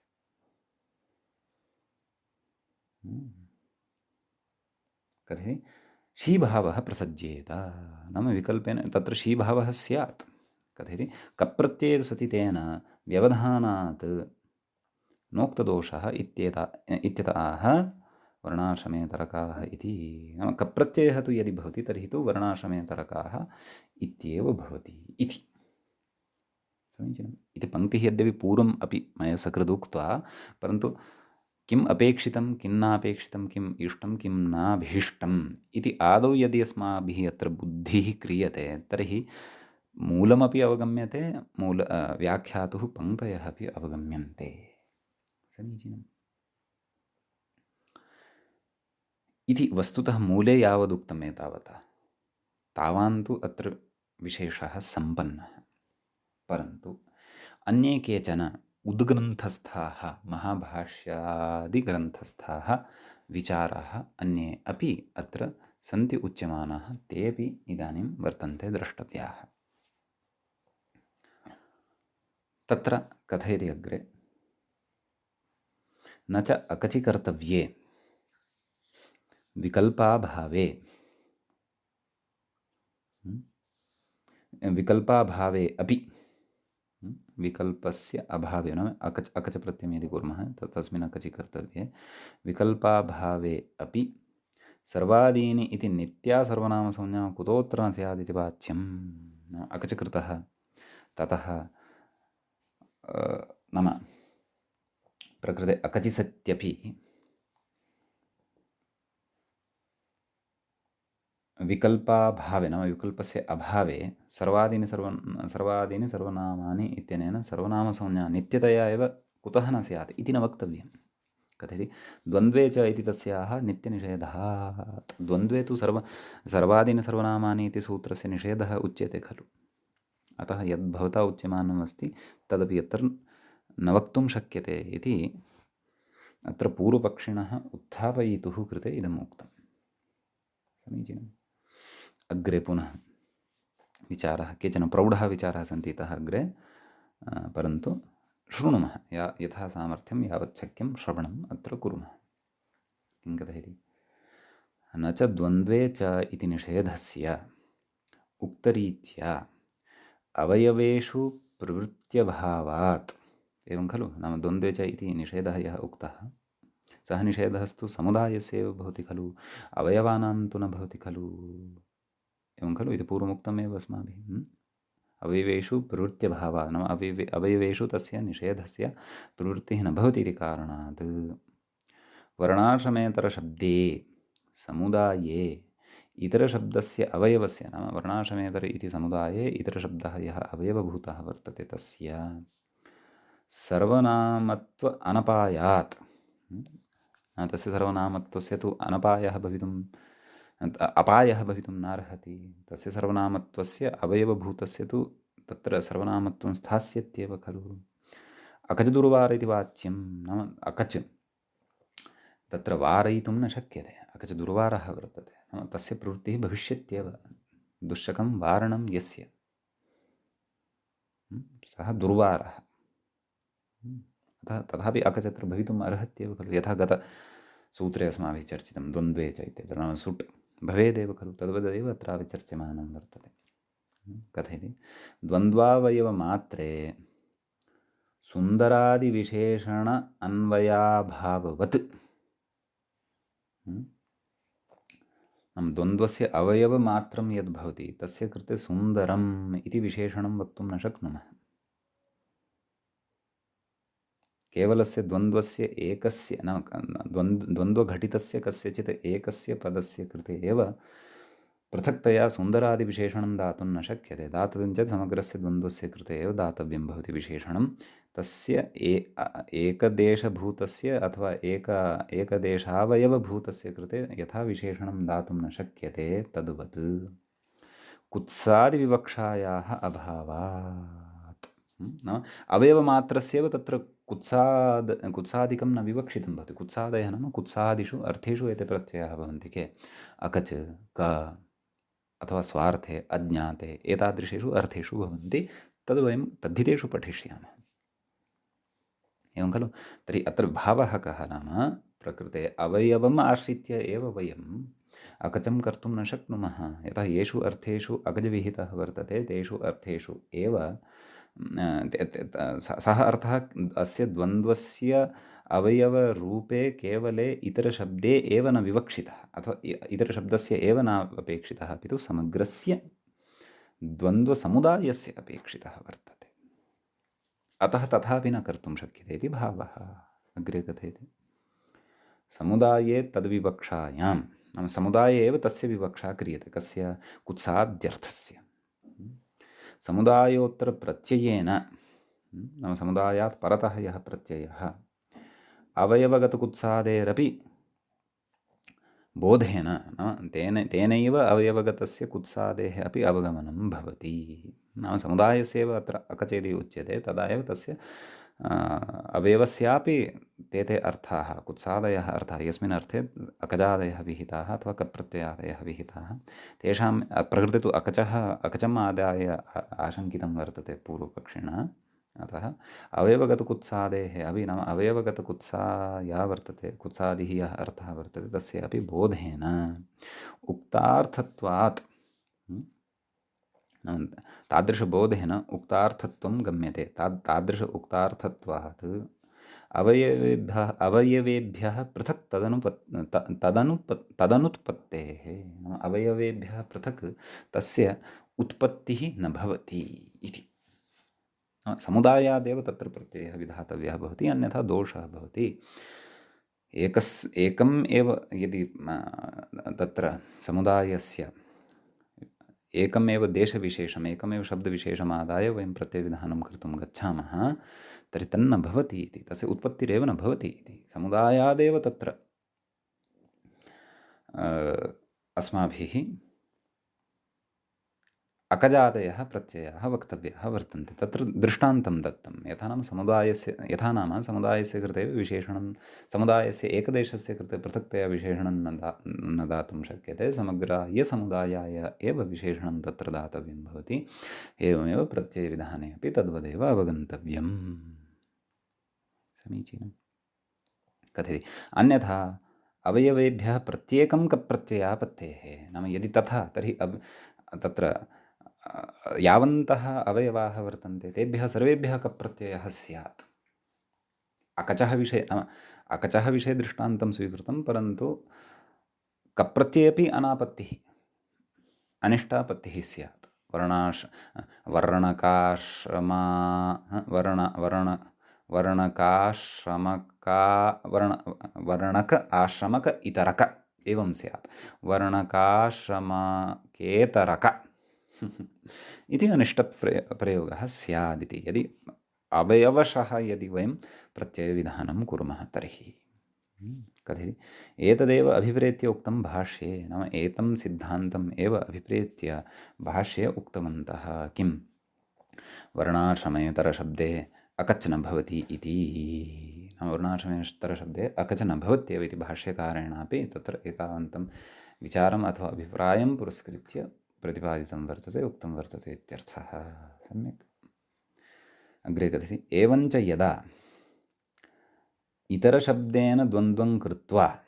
कथि? शीभावः प्रसज्येत नाम विकल्पेन तत्र शीभावः स्यात्। कथयति? कप्रत्यये सति तेन व्यवधानात् नोक्तदोषः इत्यतः वर्णाश्रमेतरकाः इति। नाम कप्रत्ययः तु यदि भवति तर्हि तु वर्णाश्रमेतरकाः इत्येव भवति इति। समीचीनम्। इति पङ्क्तिः यद्यपि पूर्वम् अपि मया सकृदुक्त्वा परन्तु किम् अपेक्षितं किं नापेक्षितं किम् इष्टं किं नाभीष्टम् इति आदौ यदि अस्माभिः अत्र बुद्धिः क्रियते तर्हि मूलमपि अवगम्यते व्याख्यातुः पङ्क्तयः अपि अवगम्यन्ते। समीचीनम्। इति वस्तुतः मूले यावदुक्तम् एतावता तावान् तु अत्र विशेषः सम्पन्नः। परन्तु अन्ये केचन उद्ग्रन्थस्थाः महाभाष्यादिग्रन्थस्थाः विचाराः अन्ये अपि अत्र सन्ति उच्यमानाः तेऽपि इदानीं वर्तन्ते द्रष्टव्याः। तत्र कथयति अग्रे न च अकचि कर्तव्ये विकल्पाभावे अपि विकल्पस्य अभावे नाम अकच प्रत्ययं यदि कुर्मः तस्मिन् अकचि कर्तव्ये विकल्पाभावे अपि सर्वादीनि इति नित्या सर्वनामसंज्ञा कुतोऽत्र न स्यात् इति वाच्यं। अकच कृतः ततः नाम प्रकृते अकचि सत्यपि विकल्पाभावे नाम विकल्पस्य अभावे सर्वादीनि सर्वनामानि इत्यनेन सर्वनामसंज्ञा नित्यतया एव कुतः न स्यात् इति न वक्तव्यं। कथयति? द्वन्द्वे च इति तस्याः नित्यनिषेधात्। द्वन्द्वे तु सर्वादीनि सर्वनामानि इति सूत्रस्य निषेधः उच्यते खलु। अतः यद् भवता उच्यमानम् अस्ति तदपि अत्र न वक्तुं शक्यते इति अत्र पूर्वपक्षिणः उत्थापयितुः कृते इदम् उक्तम्। समीचीनम्। अग्रे पुनः विचारः केचन प्रौढः विचाराः सन्ति इतः अग्रे परन्तु शृणुमः यथा सामर्थ्यं यावत् शक्यं श्रवणम् अत्र कुर्मः। किं कथयति? न च द्वन्द्वे च इति निषेधस्य उक्तरीत्या अवयवेषु प्रवृत्त्यभावात् एवं खलु। नाम द्वन्द्वे च इति निषेधः यः उक्तः सः निषेधस्तु समुदायस्य एव भवति खलु, अवयवानां तु न भवति खलु। एवं खलु, इति पूर्वमुक्तमेव अस्माभिः। अवयवेषु प्रवृत्त्यभावात् नाम अवयवेषु तस्य निषेधस्य प्रवृत्तिः न भवति इति कारणात् वर्णाश्रमेतरशब्दे समुदाये इतरशब्दस्य अवयवस्य नाम वर्णाश्रमेतर इति समुदाये इतरशब्दः यः अवयवभूतः वर्तते तस्य सर्वनामत्व अनपायात् तस्य सर्वनामत्वस्य तु अनपायः भवितुम् अपायः भवितुं नार्हति। तस्य सर्वनामत्वस्य अवयवभूतस्य तु तत्र सर्वनामत्वं स्थास्यत्येव खलु। अकच दुर्वार इति वाच्यं नाम अकच तत्र वारयितुं न शक्यते, अकच दुर्वारः वर्तते, नाम तस्य प्रवृत्तिः भविष्यत्येव। दुश्शकं वारणं यस्य सः दुर्वारः, अतः तथापि अकचत्र भवितुम् अर्हत्येव खलु। यथा गतसूत्रे अस्माभिः चर्चितं द्वन्द्वे च इत्यत्र नाम सुट् भवेदेव खलु, तद्वदेव अत्रापि चर्च्यमानं वर्तते। कथयति द्वन्द्वावयवमात्रे सुन्दरादिविशेषण अन्वयाभाववत् नाम द्वन्द्वस्य अवयवमात्रं यद् भवति तस्य कृते सुन्दरम् इति विशेषणं वक्तुं न शक्नुमः। केवलस्य द्वन्द्वस्य एकस्य नाम द्वन्द्वघटितस्य कस्यचित् एकस्य पदस्य कृते एव पृथक्तया सुन्दरादिविशेषणं दातुं न शक्यते। दातव्यं चेत् समग्रस्य द्वन्द्वस्य कृते एव दातव्यं भवति विशेषणं। तस्य एकदेशभूतस्य अथवा एकदेशावयवभूतस्य कृते यथा विशेषणं दातुं न शक्यते तद्वत् कुत्सादिविवक्षायाः अभावात् नाम अवयवमात्रस्यैव तत्र कुत्सादिकं न विवक्षितं भवति। कुत्सादयः नाम कुत्सादिषु अर्थेषु एते प्रत्ययाः भवन्ति के अकच क अथवा स्वार्थे अज्ञाते एतादृशेषु अर्थेषु भवन्ति। तद् वयं तद्धितेषु पठिष्यामः। एवं खलु। तर्हि अत्र भावः कः नाम प्रकृते अवयवम् आश्रित्य एव वयम् अकचं कर्तुं न शक्नुमः। यतः येषु अर्थेषु अकजविहितः वर्तते तेषु अर्थेषु एव सः अर्थः अस्य द्वन्द्वस्य अवयवरूपे केवले इतरशब्दे एव न विवक्षितः अथवा इतरशब्दस्य एव न अपेक्षितः, अपि तु समग्रस्य द्वन्द्वसमुदायस्य अपेक्षितः वर्तते। अतः तथापि न कर्तुं शक्यते इति भावः। अग्रे कथयति समुदाये तद्विवक्षायां नाम समुदाये एव तस्य विवक्षा क्रियते। कस्य कुत्साद्यर्थस्य समुदायोत्तरप्रत्ययेन नाम समुदायात् परतः यः प्रत्ययः अवयवगतकुत्सादेरपि बोधेन नाम तेनैव अवयवगतस्य कुत्सादेः अपि अवगमनं भवति। नाम समुदायस्यैव अत्र अकचेति उच्यते, तदा एव तस्य अवयवस्यापि ते अर्थाः कुत्सादयः अर्थाः यस्मिन् अर्थे अकजादयः विहिताः अथवा कप्रत्ययादयः विहिताः तेषां प्रकृते तु अकचम् आदाय आशङ्कितं वर्तते पूर्वपक्षिणा। अतः अवयवगतकुत्सादेः अपि नाम अवयवगतकुत्सा या वर्तते कुत्सादिः यः अर्थः वर्तते तस्य अपि बोधेन उक्तार्थत्वात् तादृशबोधेन उक्तार्थत्वं गम्यते। तादृश उक्तार्थत्वात् अवयवेभ्यः पृथक् तदनुत्पत्तेः नाम अवयवेभ्यः पृथक् तस्य उत्पत्तिः न भवति इति। समुदायादेव तत्र प्रत्ययः विधातव्यः भवति, अन्यथा दोषः भवति। एकम् एव यदि तत्र समुदायस्य एकमेव देशविशेषम् एकमेव शब्दविशेषम् आदाय वयं प्रत्ययविधानं कर्तुं गच्छामः तर्हि तन्न भवति इति, तस्य उत्पत्तिरेव न भवति इति। समुदायादेव तत्र अस्माभिः अकजादयः प्रत्ययाः वक्तव्याः वर्तन्ते। तत्र दृष्टान्तं दत्तं यथा नाम समुदायस्य कृते विशेषणं समुदायस्य एकदेशस्य कृते पृथक्तया विशेषणं न दातुं शक्यते, समग्रायसमुदायाय एव विशेषणं तत्र दातव्यं भवति। एवमेव प्रत्ययविधाने अपि तद्वदेव अवगन्तव्यम्। समीचीनं कथयति अन्यथा अवयवेभ्यः प्रत्येकं कप्रत्ययापत्तेः नाम यदि तथा तर्हि तत्र यावन्तः अवयवाः वर्तन्ते तेभ्यः सर्वेभ्यः कप्रत्ययः स्यात्। अकचः विषये अकचः विषये दृष्टान्तं स्वीकृतं, परन्तु कप्रत्यये अपि अनापत्तिः अनिष्टापत्तिः स्यात्। वर्णकाश्रमा वर्णकाश्रमका वर्णक आश्रमक इतरक एवं स्यात्। वर्णकाश्रमकेतरक इति अनिष्टप्रयोगः स्यादिति, यदि अवयवशः यदि वयं प्रत्ययविधानं कुर्मः तर्हि। कथयति एतदेव अभिप्रेत्य उक्तं भाष्ये, नाम एतं सिद्धान्तम् एव अभिप्रेत्य भाष्ये उक्तवन्तः किं वर्णाश्रमेतरशब्दे अकच् न भवति इति। नाम वर्णाश्रमेतरशब्दे अकच् न भवत्येव इति भाष्यकारेणापि तत्र एतावन्तं विचारम् अथवा अभिप्रायं पुरस्कृत्य प्रतिपादितं वर्तते, उक्तं वर्तते इत्यर्थः। सम्यक्। अग्रे कथयति एवञ्च यदा इतरशब्देन द्वन्द्वं कृत्वा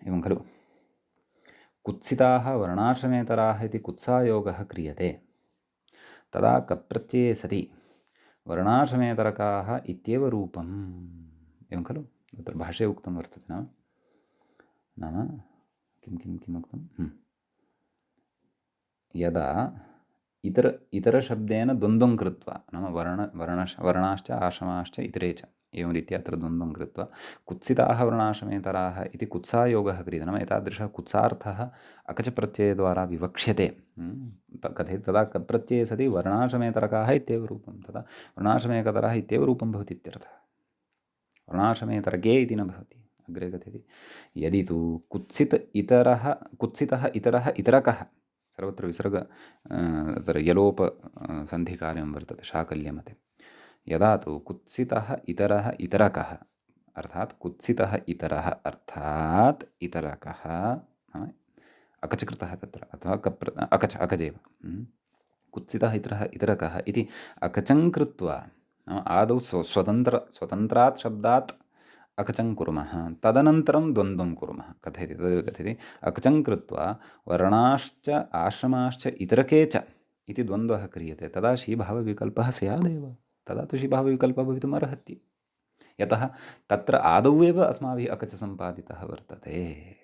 एवं खलु कुत्सिताः वर्णाश्रमेतराः इति कुत्सायोगः क्रियते, तदा कप्रत्यये सति वर्णाश्रमेतरकाः इत्येव रूपम्। एवं खलु तत्र भाष्ये उक्तं वर्तते। नाम किम् उक्तं, यदा इतरशब्देन द्वन्द्वं कृत्वा, नाम वर्णाश्च आश्रमाश्च इतरे च एवं रीत्या अत्र द्वन्द्वं कृत्वा कुत्सिताः वर्णाश्रमेतराः इति कुत्सायोगः क्रियते। नाम एतादृशः कुत्सार्थः अकचप्रत्ययद्वारा विवक्ष्यते। कथयति तदा कप्रत्यये सति वर्णाश्रमेतरकाः इत्येव रूपं, तदा वर्णाश्रमेतरः इत्येव रूपं भवति इत्यर्थः। वर्णाश्रमेतरके इति न भवति। अग्रे कथयति यदि तु कुत्सितः इतरः इतरकः, सर्वत्र विसर्ग तत्र यलोप सन्धिकार्यं वर्तते शाकल्यमते। यदा तु कुत्सितः इतरः इतरकः, अर्थात् कुत्सितः इतरः अर्थात् इतरकः अकचकृतः तत्र, अथवा अकजेव कुत्सितः इतरः इतरकः इति अकचं कृत्वा, नाम आदौ स्वतन्त्रात् शब्दात् अकचं कुर्मः, तदनन्तरं द्वन्द्वं कुर्मः। कथयति तदेव कथयति अकचं कृत्वा वर्णाश्च आश्रमाश्च इतरके च इति द्वन्द्वः क्रियते, तदा शीभावविकल्पः स्यादेव। तदा तु शीभावविकल्पः भवितुम् अर्हति, यतः तत्र आदौ एव अस्माभिः अकच सम्पादितः वर्तते।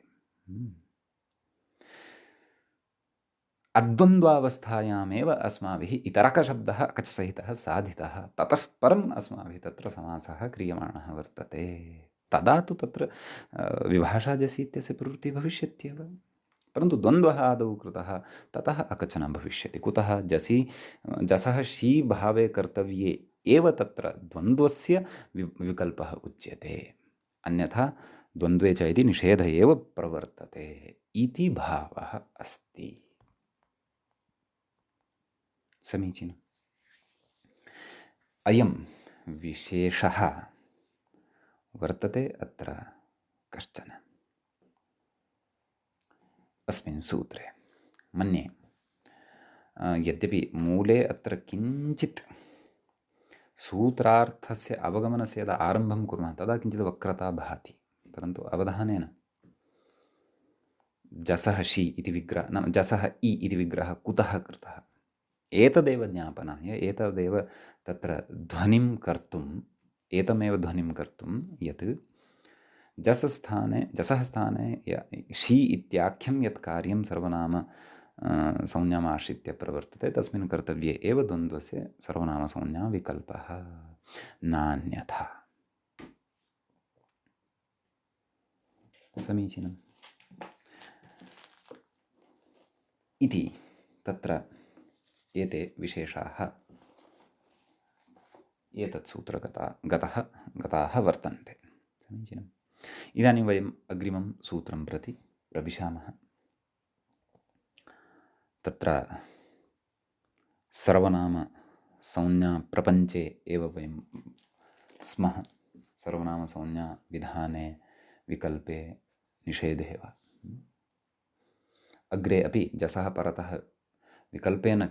अद्वन्द्वावस्थायामेव अस्माभिः इतरकशब्दः अकचसहितः साधितः, ततः परम् अस्माभिः तत्र समासः क्रियमाणः वर्तते। तदा तु तत्र विभाषाजसि इत्यस्य प्रवृत्तिः भविष्यत्येव, परन्तु द्वन्द्वः आदौ कृतः, ततः अकच न भविष्यति। कुतः जसः शी भावे कर्तव्ये एव तत्र द्वन्द्वस्य विकल्पः उच्यते, अन्यथा द्वन्द्वे च इति निषेधः एव प्रवर्तते इति भावः अस्ति। समीचीनम्। अयं विशेषः वर्तते अत्र कश्चन अस्मिन् सूत्रे। मन्ये यद्यपि मूले अत्र किञ्चित् सूत्रार्थस्य अवगमनस्य यदा आरम्भं कुर्मः तदा किञ्चित् वक्रता भाति, परन्तु अवधानेन जसः शी इति विग्रहः, नाम जसः इ इति विग्रहः कुतः कृतः, एतदेव ज्ञापनाय, एतदेव तत्र ध्वनिं कर्तुम्, एतमेव ध्वनिं कर्तुं यत् जसः स्थाने शी इत्याख्यं यत् कार्यं सर्वनाम संज्ञामाश्रित्य प्रवर्तते, तस्मिन् कर्तव्ये एव द्वन्द्वस्य सर्वनामसंज्ञा विकल्पः, नान्यथा। समीचीनम्। इति तत्र एते विशेषाः एतत् सूत्रगताः वर्तन्ते। समीचीनम्। इदानीं वयम् अग्रिमं सूत्रं प्रति प्रविशामः। तत्र सर्वनामसंज्ञाप्रपञ्चे एव वयं स्मः। सर्वनामसंज्ञाविधाने, विकल्पे, निषेधे वा। अग्रे अपि जसः परतः विकल्पेन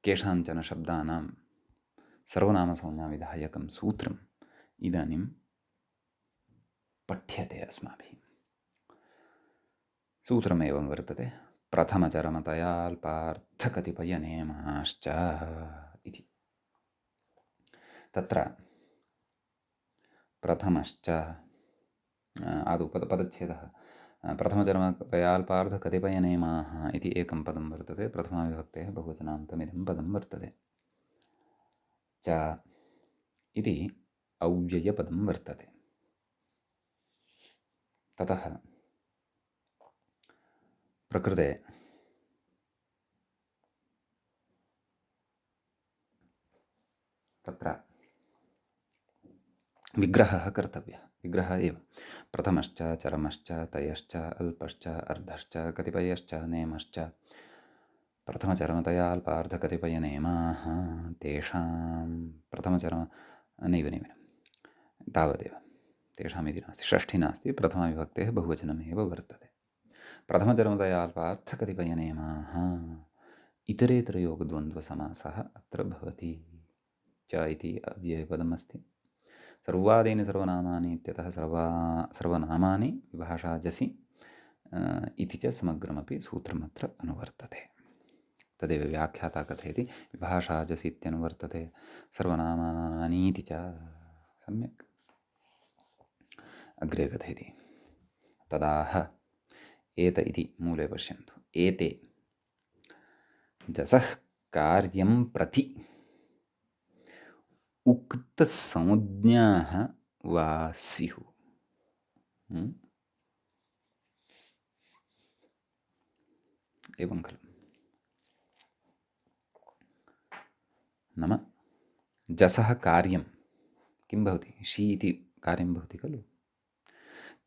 केषाञ्चन शब्दानां सर्वनामसंज्ञाविधायकं सूत्रम् इदानीं पठ्यते अस्माभिः। सूत्रमेवं वर्तते प्रथमचरमतयाल्पार्थकतिपयनेमाश्च इति। तत्र प्रथमश्च आदौ पदच्छेदः प्रथमचरमतयाल्पार्थकतिपयनेमाः इति एकं पदं वर्तते। प्रथमाविभक्तेः बहुवचनान्तमिदं पदं वर्तते। च इति अव्ययपदं वर्तते। ततः प्रकृते तत्र विग्रहः कर्तव्यः। विग्रहः एव प्रथमश्च चरमश्च तयश्च अल्पश्च अर्धश्च कतिपयश्च नेमश्च प्रथमचरमतयाल्पार्धकतिपयनेमाः तेषां प्रथमचरम नैव तावदेव तेषामिति नास्ति, षष्ठी नास्ति, प्रथमाविभक्तेः बहुवचनमेव वर्तते। प्रथमचरमतयाल्पार्थकतिपयनेमाः इतरेतरयोगद्वन्द्वसमासः अत्र भवति। च इति अव्ययपदमस्ति। सर्वादीनि सर्वनामानि इत्यतः सर्वनामानि विभाषाजसि इति च समग्रमपि सूत्रमत्र अनुवर्तते। तदेव व्याख्याता कथयति विभाषाजसि इत्यनुवर्तते सर्वनामानीति च। सम्यक् अग्रे कथयति तदाह एत इति मूले पश्यन्तु। एते जसः कार्यं प्रति उक्तसंज्ञाः वा स्युः। एवं खलु नाम जसः कार्यं किं भवति, शी इति कार्यं भवति खलु।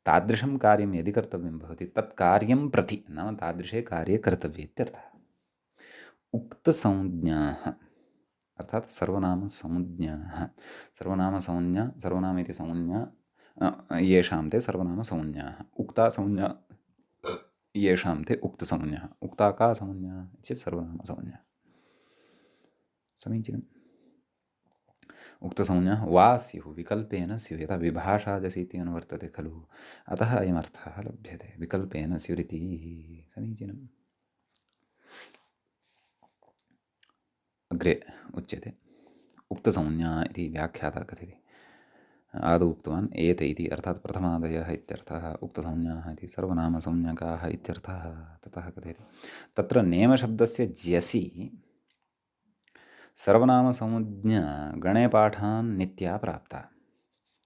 तादृशं कार्यं यदि कर्तव्यं भवति तत् कार्यं प्रति नाम तादृशे कार्ये कर्तव्ये इत्यर्थः। उक्तसंज्ञाः अर्थात् सर्वनामसंज्ञाः। सर्वनामसंज्ञा सर्वनाम इति संज्ञा येषां ते सर्वनामसंज्ञाः। उक्ता संज्ञा येषां ते उक्तसंज्ञाः। उक्ता का संज्ञा चेत् सर्वनामसंज्ञा। समीचीनम्। उक्तसंज्ञाः वा स्युः विकल्पेन स्युः। यथा विभाषाजसि इति अनुवर्तते खलु, अतः अयमर्थः लभ्यते विकल्पेन स्युरिति। समीचीनम्। अग्रे उच्यते उक्तसंज्ञा इति व्याख्याता कथयति। आदौ उक्तवान् एते इति अर्थात् प्रथमादयः इत्यर्थः। उक्तसंज्ञाः इति सर्वनामसंज्ञकाः इत्यर्थः। ततः कथयति तत्र नेमशब्दस्य ज्यसि सर्वनामसंज्ञा गणे पाठान् नित्या प्राप्ता।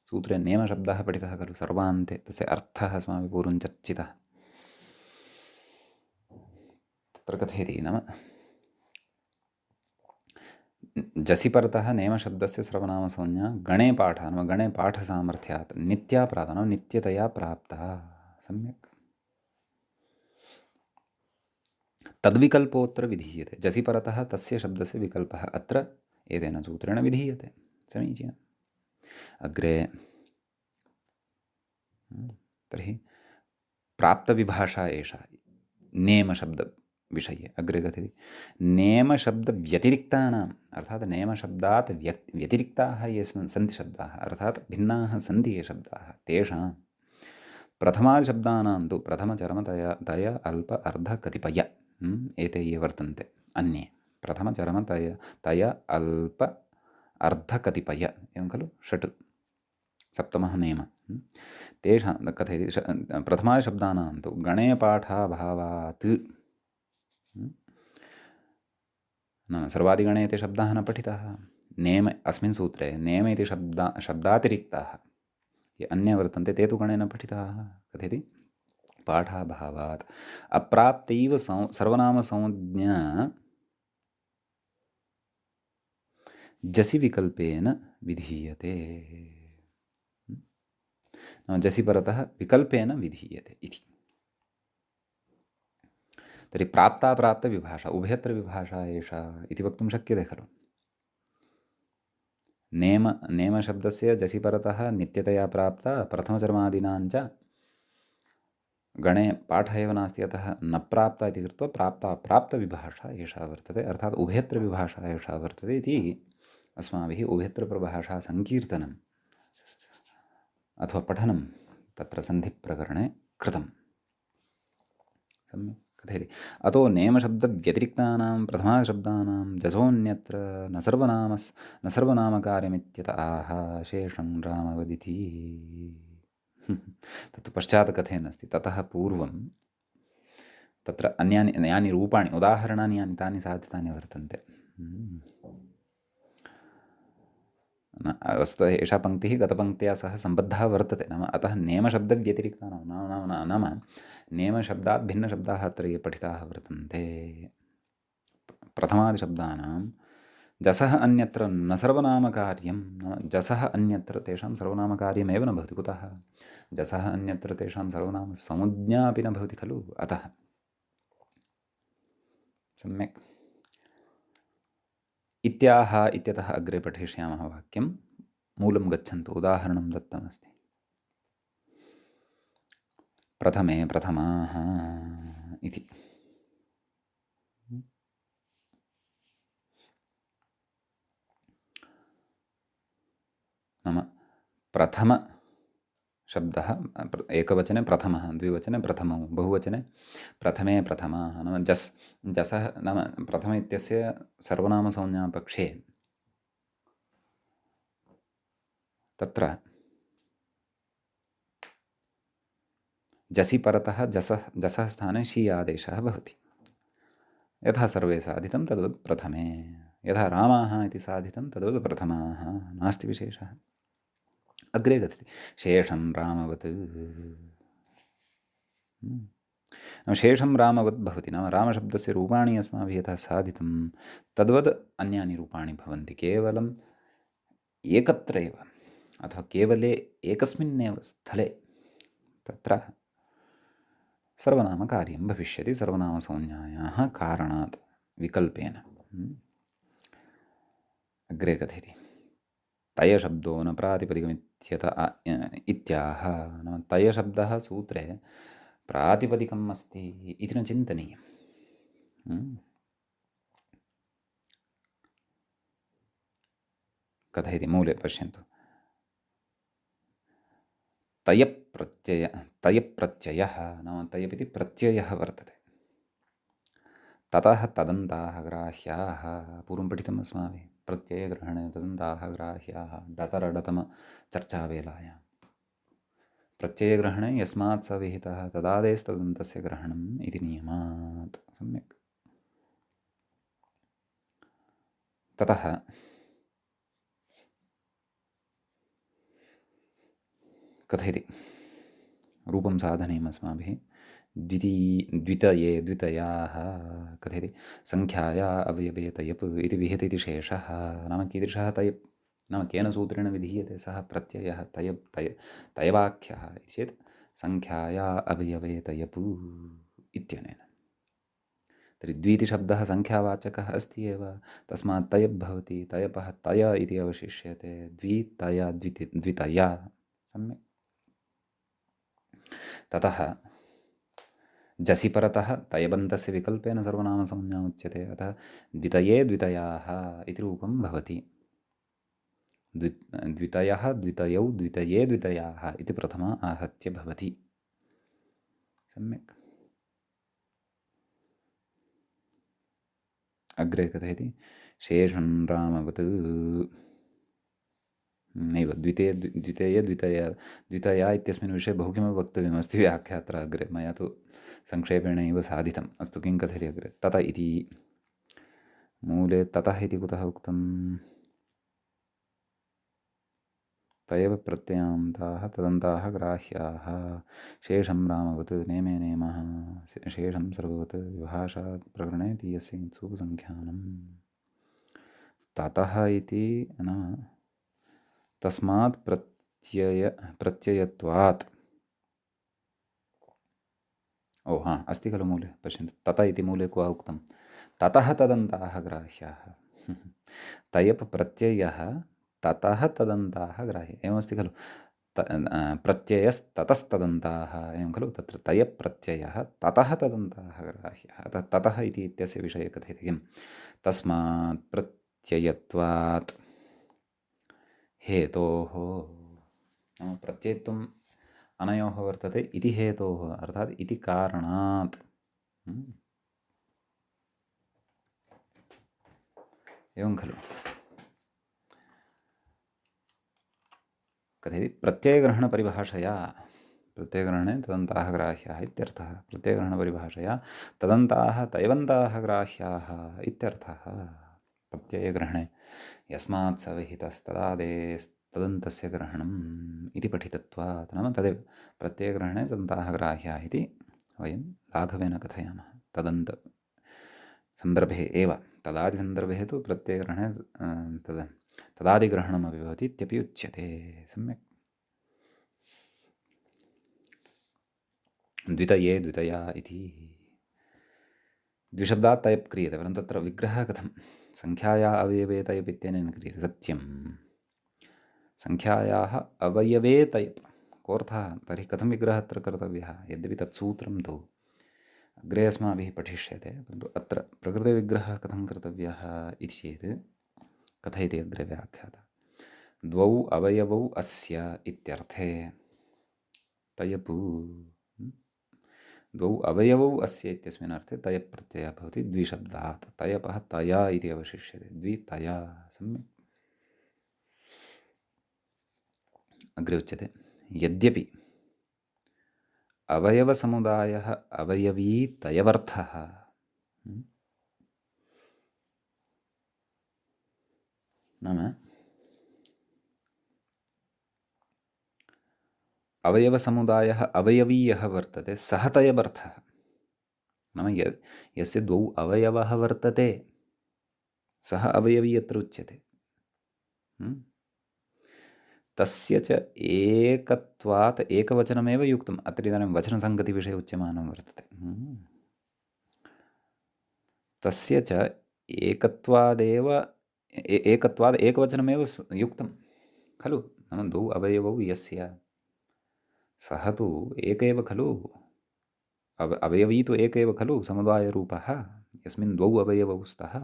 सूत्रे नेमशब्दः पठितः खलु सर्वान्ते, तस्य अर्थः अस्माभिः पूर्वं चर्चितः। तत्र कथयति नाम जसि परतः नेमशब्दस्य सर्वनामसंज्ञा गणे पाठः नाम गणे पाठसामर्थ्यात् नित्या प्राप्ता नाम नित्यतया प्राप्ता। सम्यक्। तद्विकल्पोऽत्र विधीयते। जसि परतः तस्य शब्दस्य विकल्पः अत्र एतेन सूत्रेण विधीयते। समीचीनम्। अग्रे तर्हि प्राप्तविभाषा एषा नेमशब्दविषये। अग्रे कथयति नेमशब्दव्यतिरिक्तानाम् अर्थात् नेमशब्दात् व्यतिरिक्ताः ये सन्ति शब्दाः अर्थात् भिन्नाः सन्ति ये शब्दाः तेषां प्रथमादिशब्दानां तु प्रथमचरमतय अल्प अर्ध कतिपय एते ये वर्तन्ते अन्ये प्रथमचरमतय अल्प अर्धकतिपय एवं खलु षट् सप्तमः नेम। तेषां कथयति प्रथमादिशब्दानां तु गणे पाठाभावात् नाम सर्वादिगणे इति शब्दः न पठितः। नेम अस्मिन् सूत्रे नेम इति शब्दातिरिक्ताः ये अन्ये वर्तन्ते ते तु गणे न पठिताः। कथयति पाठाभावात् अप्राप्तैव सर्वनामसंज्ञा जसि विकल्पेन विधीयते। जसि परतः विकल्पेन विधीयते इति। तर्हि प्राप्ताप्राप्तविभाषा उभयत्र विभाषा एषा इति वक्तुं शक्यते खलु। नेमशब्दस्य जसि परतः नित्यतया प्राप्ता प्रथमचर्मादीनां च गणे पाठः एव नास्ति अतः न प्राप्ता इति कृत्वा प्राप्ताप्राप्तविभाषा एषा वर्तते अर्थात् उभयत्र विभाषा एषा वर्तते इति अस्माभिः उभयत्र प्रभाषा सङ्कीर्तनम् अथवा पठनं तत्र सन्धिप्रकरणे कृतम्। सम्यक् कथयति अतो नेमशब्दव्यतिरिक्तानां प्रथमाशब्दानां जसोऽन्यत्र न सर्वनामकार्यमित्यत आह शेषं रामवदिति तत्तु पश्चात् कथयन् अस्ति ततः पूर्वं तत्र अन्यानि यानि रूपाणि उदाहरणानि यानि तानि साधितानि वर्तन्ते वस्तुतः एषा पङ्क्तिः गतपङ्क्त्या सह सम्बद्धा वर्तते नाम अतः नेमशब्दव्यतिरिक्तानां नाम नेमशब्दात् भिन्नशब्दाः अत्र ये पठिताः वर्तन्ते प्रथमादिशब्दानां जसः अन्यत्र न सर्वनामकार्यं नाम जसः अन्यत्र तेषां सर्वनामकार्यमेव न भवति कुतः जसः अन्यत्र तेषां सर्वनामसंज्ञा अपि न भवति खलु अतः सम्यक् इत्याह इत्यतः अग्रे पठिष्यामः वाक्यं मूलं गच्छन्तु उदाहरणं दत्तमस्ति प्रथमे प्रथमाः इति नाम प्रथमशब्दः एकवचने प्रथमः द्विवचने प्रथमौ बहुवचने प्रथमे प्रथमाः नाम जसः नाम प्रथम इत्यस्य सर्वनामसंज्ञापक्षे तत्र जसि परतः जसः स्थाने शी आदेशः भवति यथा सर्वे साधितं तद्वत् प्रथमे यथा रामाः इति साधितं तद्वत् प्रथमाः नास्ति विशेषः अग्रे गच्छति शेषं रामवत् शेषं रामवत् भवति नाम रामशब्दस्य रूपाणि अस्माभिः यथा साधितं तद्वत् अन्यानि रूपाणि भवन्ति केवलम् एकत्र एव अथवा केवले एकस्मिन्नेव स्थले तत्र सर्वनामकार्यं भविष्यति सर्वनामसंज्ञायाः कारणात् विकल्पेन अग्रे कथयति तयशब्दो न प्रातिपदिकमित्यत इत्याह नाम तयशब्दः सूत्रे प्रातिपदिकम् अस्ति इति न चिन्तनीयम् कथयति मूले पश्यन्तु तयप्रत्ययः नाम तयप् इति प्रत्ययः वर्तते ततः तदन्ताः ग्राह्याः पूर्वं पठितम् अस्माभिः प्रत्ययग्रहणे तदन्ताः ग्राह्याः डतरडतमचर्चावेलायां प्रत्ययग्रहणे यस्मात् स विहितः तदादेस्तदन्तस्य ग्रहणम् इति नियमात् सम्यक् ततः कथयति रूपं साधनीयम् अस्माभिः द्वितयाः कथयति सङ्ख्याया अवयवे तयप् इति विहित इति शेषः नाम कीदृशः तयप् नाम केन सूत्रेण विधीयते सः प्रत्ययः तयवाख्यः इति चेत् सङ्ख्याया अवयवे तयप् इत्यनेन तर्हि द्विति शब्दः सङ्ख्यावाचकः अस्ति एव तस्मात् तयप् भवति तयपः तय इति अवशिष्यते द्वितया सम्यक् ततः जसि परतः तयबन्तस्य विकल्पेन सर्वनामसंज्ञा उच्यते अतः द्वितये द्वितयाः इति रूपं भवति द्वितयः द्वितयौ द्वितये द्वितयाः इति प्रथमा आहत्य भवति सम्यक् अग्रे कथयति शेषं रामवत् नैव द्वितया इत्यस्मिन् विषये बहु किमपि वक्तव्यमस्ति व्याख्यात्र अग्रे मया तु संक्षेपेण एव साधितम् अस्तु किं कथयति अग्रे तत इति मूले ततः इति कुतः उक्तं तयव प्रत्ययान्ताः तदन्ताः ग्राह्याः शेषं रामवत् नेमे नेमः शेषं सर्ववत् विभाषात् प्रकरणे तीयस्य इंसुपसङ्ख्यानम् ततः इति नाम तस्मात् प्रत्ययत्वात् अस्ति खलु मूले पश्यन्तु तत इति मूले क्व उक्तं ततः तदन्ताः ग्राह्याः तयप् प्रत्ययः ततः तदन्ताः ग्राह्याः एवमस्ति खलु प्रत्ययस्ततस्तदन्ताः एवं खलु तत्र तयप् प्रत्ययः ततः तदन्ताः ग्राह्याः अतः ततः इति इत्यस्य विषये कथयति किं तस्मात् प्रत्ययत्वात् हेतोः नाम प्रत्ययत्वम् अनयोः वर्तते इति हेतोः अर्थात् इति कारणात् एवं खलु कथयति प्रत्ययग्रहणपरिभाषया प्रत्ययग्रहणे तदन्ताः ग्राह्याः इत्यर्थः प्रत्ययग्रहणपरिभाषया तदन्ताः तयवन्ताः ग्राह्याः इत्यर्थः प्रत्ययग्रहणे यस्मात् स विहितस्तदादेस्तदन्तस्य ग्रहणम् इति पठितत्वात् नाम तदेव प्रत्ययग्रहणे तदन्ताः ग्राह्याः इति वयं लाघवेन कथयामः तदन्तसन्दर्भे एव तदादिसन्दर्भे तु प्रत्ययग्रहणे तदादिग्रहणमपि भवति इत्यपि उच्यते सम्यक् द्वितये द्वितया इति द्विशब्दात् तयप् क्रियते परन्तु तत्र विग्रहः कथं संख्याया अवयवे तयप् इत्यनेन क्रियते सत्यं संख्यायाः अवयवे तयप् कोऽर्थः तर्हि कथं विग्रहः अत्र कर्तव्यः यद्यपि तत्सूत्रं तु अग्रे अस्माभिः पठिष्यते परन्तु अत्र प्रकृतिविग्रहः कथं कर्तव्यः इति चेत् कथयति अग्रे व्याख्याता द्वौ अवयवौ अस्य इत्यर्थे तयपु द्वौ अवयवौ अस्य इत्यस्मिन् अर्थे तयप् प्रत्ययः भवति द्विशब्दात् तयपः तया इति अवशिष्यते द्वितया सम्यक् अग्रे उच्यते यद्यपि अवयवसमुदायः अवयवी तयवर्थः नाम अवयवसमुदायः अवयवी यः वर्तते सः तयवर्थः नाम यस्य द्वौ अवयवः वर्तते सः अवयवी अत्र उच्यते तस्य च एकत्वात् एकवचनमेव युक्तम् अत्र इदानीं वचनसङ्गतिविषये उच्यमानं वर्तते तस्य च एकत्वात् एकवचनमेव युक्तं खलु नाम द्वौ अवयवौ यस्य सः तु एक एव खलु अवयवी तु एक एव खलु समुदायरूपः यस्मिन् द्वौ अवयवौ स्तः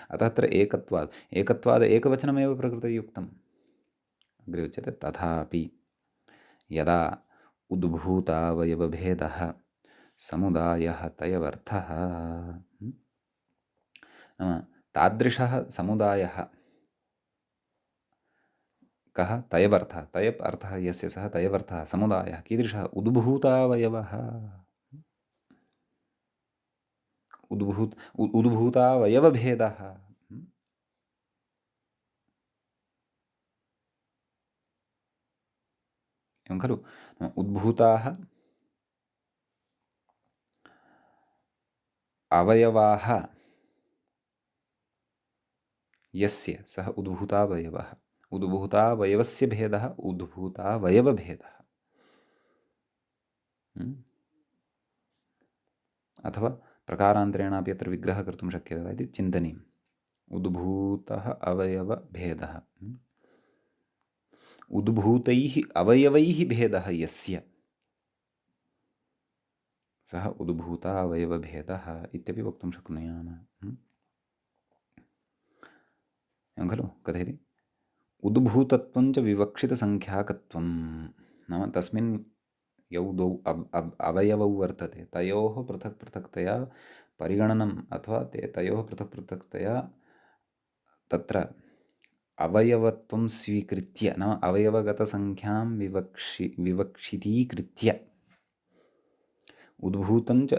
अतः अत्र एकत्वात् एकवचनमेव प्रकृतियुक्तम् अग्रे उच्यते तथापि यदा उद्भूतावयवभेदः समुदायः तयवर्थः नाम तादृशः समुदायः कः तयवर्थः तयप् अर्थः यस्य सः तयवर्थः समुदायः कीदृशः उद्भूतावयवः उद्भूतावयवभेदः एवं खलु उद्भूताः अवयवाः यस्य सः उद्भूतावयवः उद्भूतावयवस्य भेदः उद्भूतावयवभेदः अथवा प्रकारान्तरेणापि अत्र विग्रहः कर्तुं शक्यते वा इति चिन्तनीयम् उद्भूतः अवयवभेदः उद्भूतैः अवयवैः भेदः यस्य सः उद्भूतावयवभेदः इत्यपि वक्तुं शक्नुयाम एवं खलु कथयति उद्भूतत्वं च विवक्षितसङ्ख्याकत्वं नाम तस्मिन् यौ द्वौ अवयवौ वर्तते तयोः पृथक् पृथक्तया परिगणनम् अथवा तयोः पृथक् पृथक्तया तत्र अवयवत्वं स्वीकृत्य नाम अवयवगतसङ्ख्यां विवक्षितीकृत्य उद्भूतं च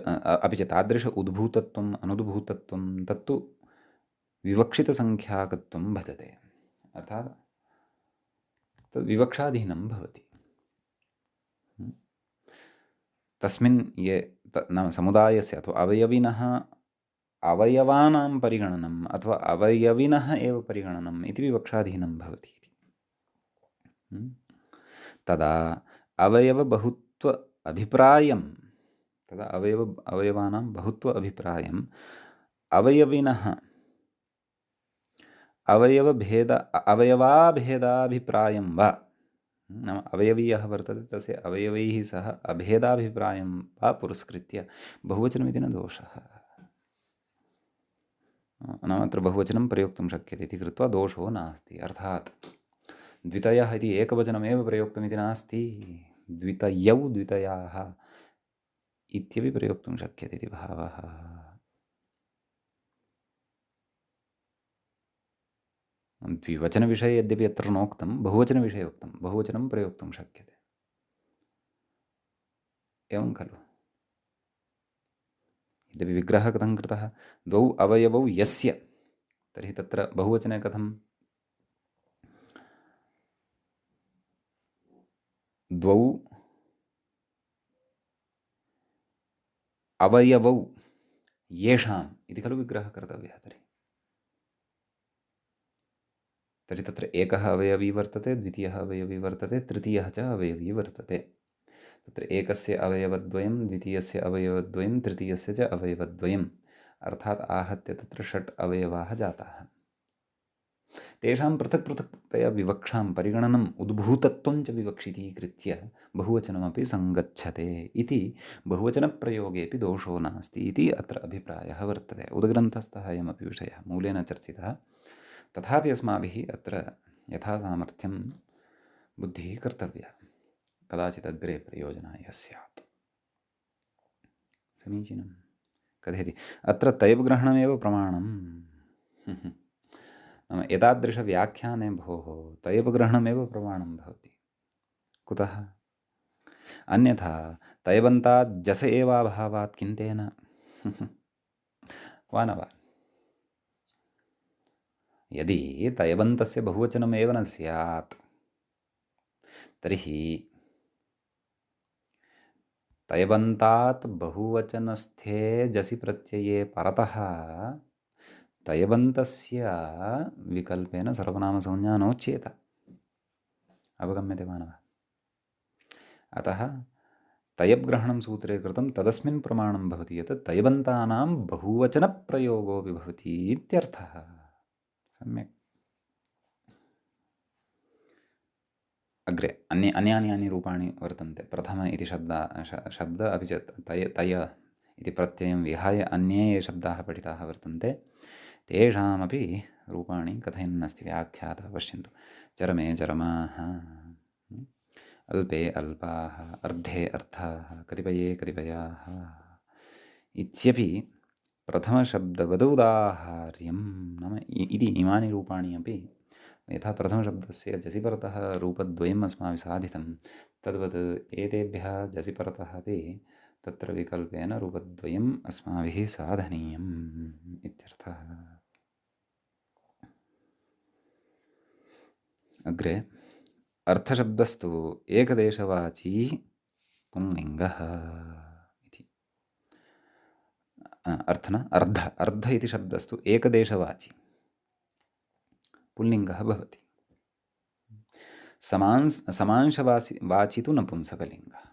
अपि च तादृश उद्भूतत्वम् अनुद्भूतत्वं तत्तु विवक्षितसङ्ख्याकत्वं भजते अर्थात् तद् विवक्षाधीनं भवति तस्मिन् ये नाम समुदायस्य अथवा अवयविनः अवयवानां परिगणनम् अथवा अवयविनः एव परिगणनम् इति विवक्षाधीनं भवति इति तदा अवयवबहुत्व अभिप्रायं तदा अवयवानां बहुत्व अभिप्रायम् अवयविनः अवयवाभेदाभिप्रायं वा नाम अवयवी यः वर्तते तस्य अवयवैः सह अभेदाभिप्रायं वा पुरस्कृत्य बहुवचनमिति न दोषः नाम अत्र बहुवचनं प्रयोक्तुं शक्यते इति कृत्वा दोषो नास्ति अर्थात् द्वितयः इति एकवचनमेव प्रयोक्तमिति नास्ति द्वितयौ द्वितयाः इत्यपि प्रयोक्तुं शक्यते इति भावः। द्विवचनविषये यद्यपि अत्र नोक्तं, बहुवचनविषये उक्तं, बहुवचनं प्रयोक्तुं शक्यते। एवं खलु? यद्यपि विग्रहः कथं कृतः, द्वौ अवयवौ यस्य, तर्हि तत्र बहुवचने कथं? द्वौ अवयवौ येषाम् इति खलु विग्रहः कर्तव्यः। तर्हि तत्र एकः अवयवी वर्तते, द्वितीयः अवयवी वर्तते, तृतीयः च अवयवी वर्तते। तत्र एकस्य अवयवद्वयं, द्वितीयस्य अवयवद्वयं, तृतीयस्य च अवयवद्वयम्, अर्थात् आहत्य तत्र 6 अवयवाः जाताः। तेषां पृथक् पृथक्तया विवक्षां, परिगणनम्, उद्भूतत्वं च विवक्षितीकृत्य बहुवचनमपि सङ्गच्छते इति बहुवचनप्रयोगेऽपि दोषो नास्ति इति अत्र अभिप्रायः वर्तते। उद्ग्रन्थस्थः अयमपि विषयः मूलेन चर्चितः। तथापि अस्माभिः अत्र यथा सामर्थ्यं बुद्धिः कर्तव्या, कदाचित् अग्रे प्रयोजनाय स्यात्। समीचीनं कथयति अत्र तयग्रहणमेव प्रमाणं। नाम एतादृशव्याख्याने भोः तयग्रहणमेव प्रमाणं भवति। कुतः? अन्यथा तयवन्तात् जस एवाभावात् किन्तेन वा न वा? यदि तयवन्तस्य बहुवचनमेव न स्यात् तर्हि तयवन्तात् बहुवचनस्थे जसि प्रत्यये परतः तयवन्तस्य विकल्पेन सर्वनामसंज्ञा नोच्येत। अवगम्यते वा न वा? अतः तयग्रहणं सूत्रे कृतं तदस्मिन् प्रमाणं भवति यत् तयवन्तानां बहुवचनप्रयोगोऽपि भवति इत्यर्थः। सम्यक्। अग्रे अन्यानि रूपाणि वर्तन्ते। प्रथम इति शब्द अपि च तय इति प्रत्ययं विहाय अन्ये ये शब्दाः पठिताः वर्तन्ते तेषामपि रूपाणि कथयन्नस्ति व्याख्यातः। पश्यन्तु, चरमे चरमाः, अल्पे अल्पाः, अर्धे अर्थाः, कतिपये कतिपयाः इत्यपि प्रथमशब्दवदुदाहार्यं नाम इति इमानि रूपाणि अपि यथा प्रथमशब्दस्य जसिपरतः रूपद्वयम् अस्माभिः साधितं तद्वत् एतेभ्यः जसिपरतः अपि तत्र विकल्पेन रूपद्वयम् अस्माभिः साधनीयम् इत्यर्थः। अग्रे अर्थशब्दस्तु एकदेशवाची पुंलिङ्गः इति। अर्ध इति शब्दस्तु एकदेशवाची पुल्लिङ्गः भवति। समांशवाची तु नपुंसकलिङ्गः।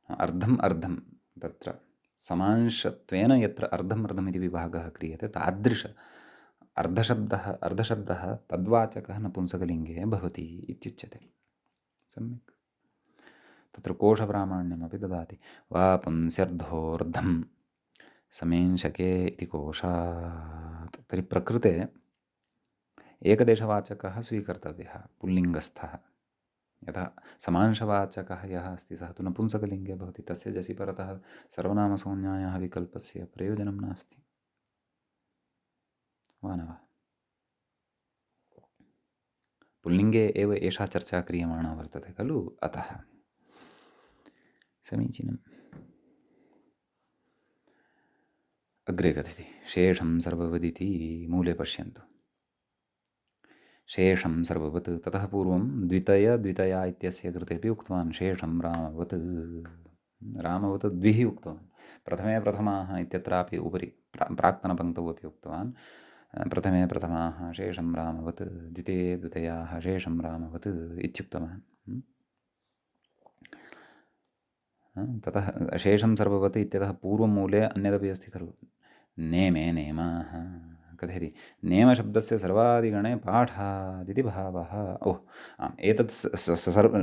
अर्धम् अर्धं तत्र समांशत्वेन यत्र अर्धम् अर्धम् इति विभागः क्रियते तादृश अर्धशब्दः तद्वाचकः नपुंसकलिङ्गे भवति इत्युच्यते। सम्यक्। तत्र कोशप्रामाण्यमपि ददाति। वा पुंस्यर्धोर्धं समेंशके इति कोशात्। तर्हि प्रकृते एकदेशवाचकः स्वीकर्तव्यः पुल्लिङ्गस्थः। यथा समांशवाचकः यः अस्ति सः तु नपुंसकलिङ्गे भवति, तस्य जसि परतः सर्वनामसंज्ञायाः विकल्पस्य प्रयोजनं नास्ति। वा न वा? पुल्लिङ्गे एव एषा चर्चा क्रियमाणा वर्तते खलु, अतः समीचीनम्। अग्रे कथयति शेषं सर्ववदिति। मूले पश्यन्तु, शेषं सर्ववत्। ततः पूर्वं द्वितया इत्यस्य कृतेपि उक्तवान् शेषं रामवत् द्विः उक्तवान्। प्रथमे प्रथमाः इत्यत्रापि उपरि प्राक्तनपङ्क्तौ अपि उक्तवान् प्रथमे प्रथमाः शेषं रामवत्, द्वितीये द्वितयाः शेषं रामवत् इत्युक्तवान्। ततः शेषं सर्ववत् इत्यतः पूर्वं मूले अन्यदपि अस्ति खलु, नेमे नेमाः। कथयति नेमशब्दस्य सर्वादिगणे पाठादिति भावः। आम्, एतत्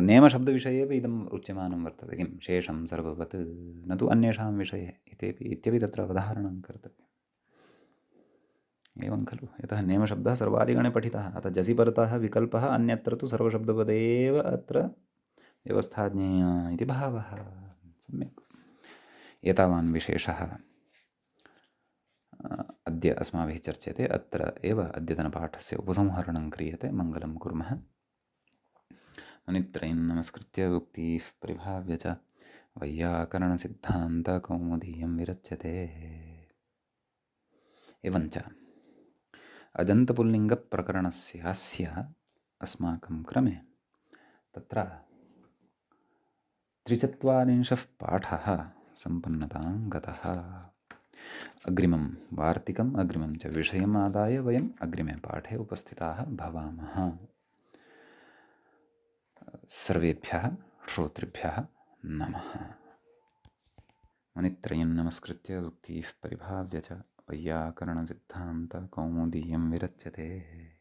नेमशब्दविषये एव इदम् उच्यमानं वर्तते। किं शेषं सर्ववत्, न तु अन्येषां विषये इत्यपि तत्र अवधारणं कर्तव्यम्। एवं खलु, यतः नेमशब्दः सर्वादिगणे पठितः, अतः जसि परतः विकल्पः अन्यत्र तु सर्वशब्दवदेव अत्र व्यवस्था ज्ञेया इति भावः। सम्यक्। एतावान् विशेषः अद्य अस्माभिः चर्च्यते। अत्र एव अद्यतनपाठस्य उपसंहरणं क्रियते। मङ्गलं कुर्मः। मुनित्रयं नमस्कृत्य उक्तिः परिभाव्य च वैयाकरणसिद्धान्तकौमुदीयं विरच्यते। एवञ्च अजन्तपुल्लिङ्गप्रकरणस्यास्य अस्माकं क्रमे तत्र 43 पाठः सम्पन्नतां गतः। अग्रिमं वार्तिकम् अग्रिमं च विषयम् आदाय वयम् अग्रिमे पाठे उपस्थिताः भवामः। सर्वेभ्यः श्रोतृभ्यः नमः। मुनित्रयं नमस्कृत्य उक्तिः परिभाव्य च वैयाकरणसिद्धान्तकौमुदीयं विरच्यते।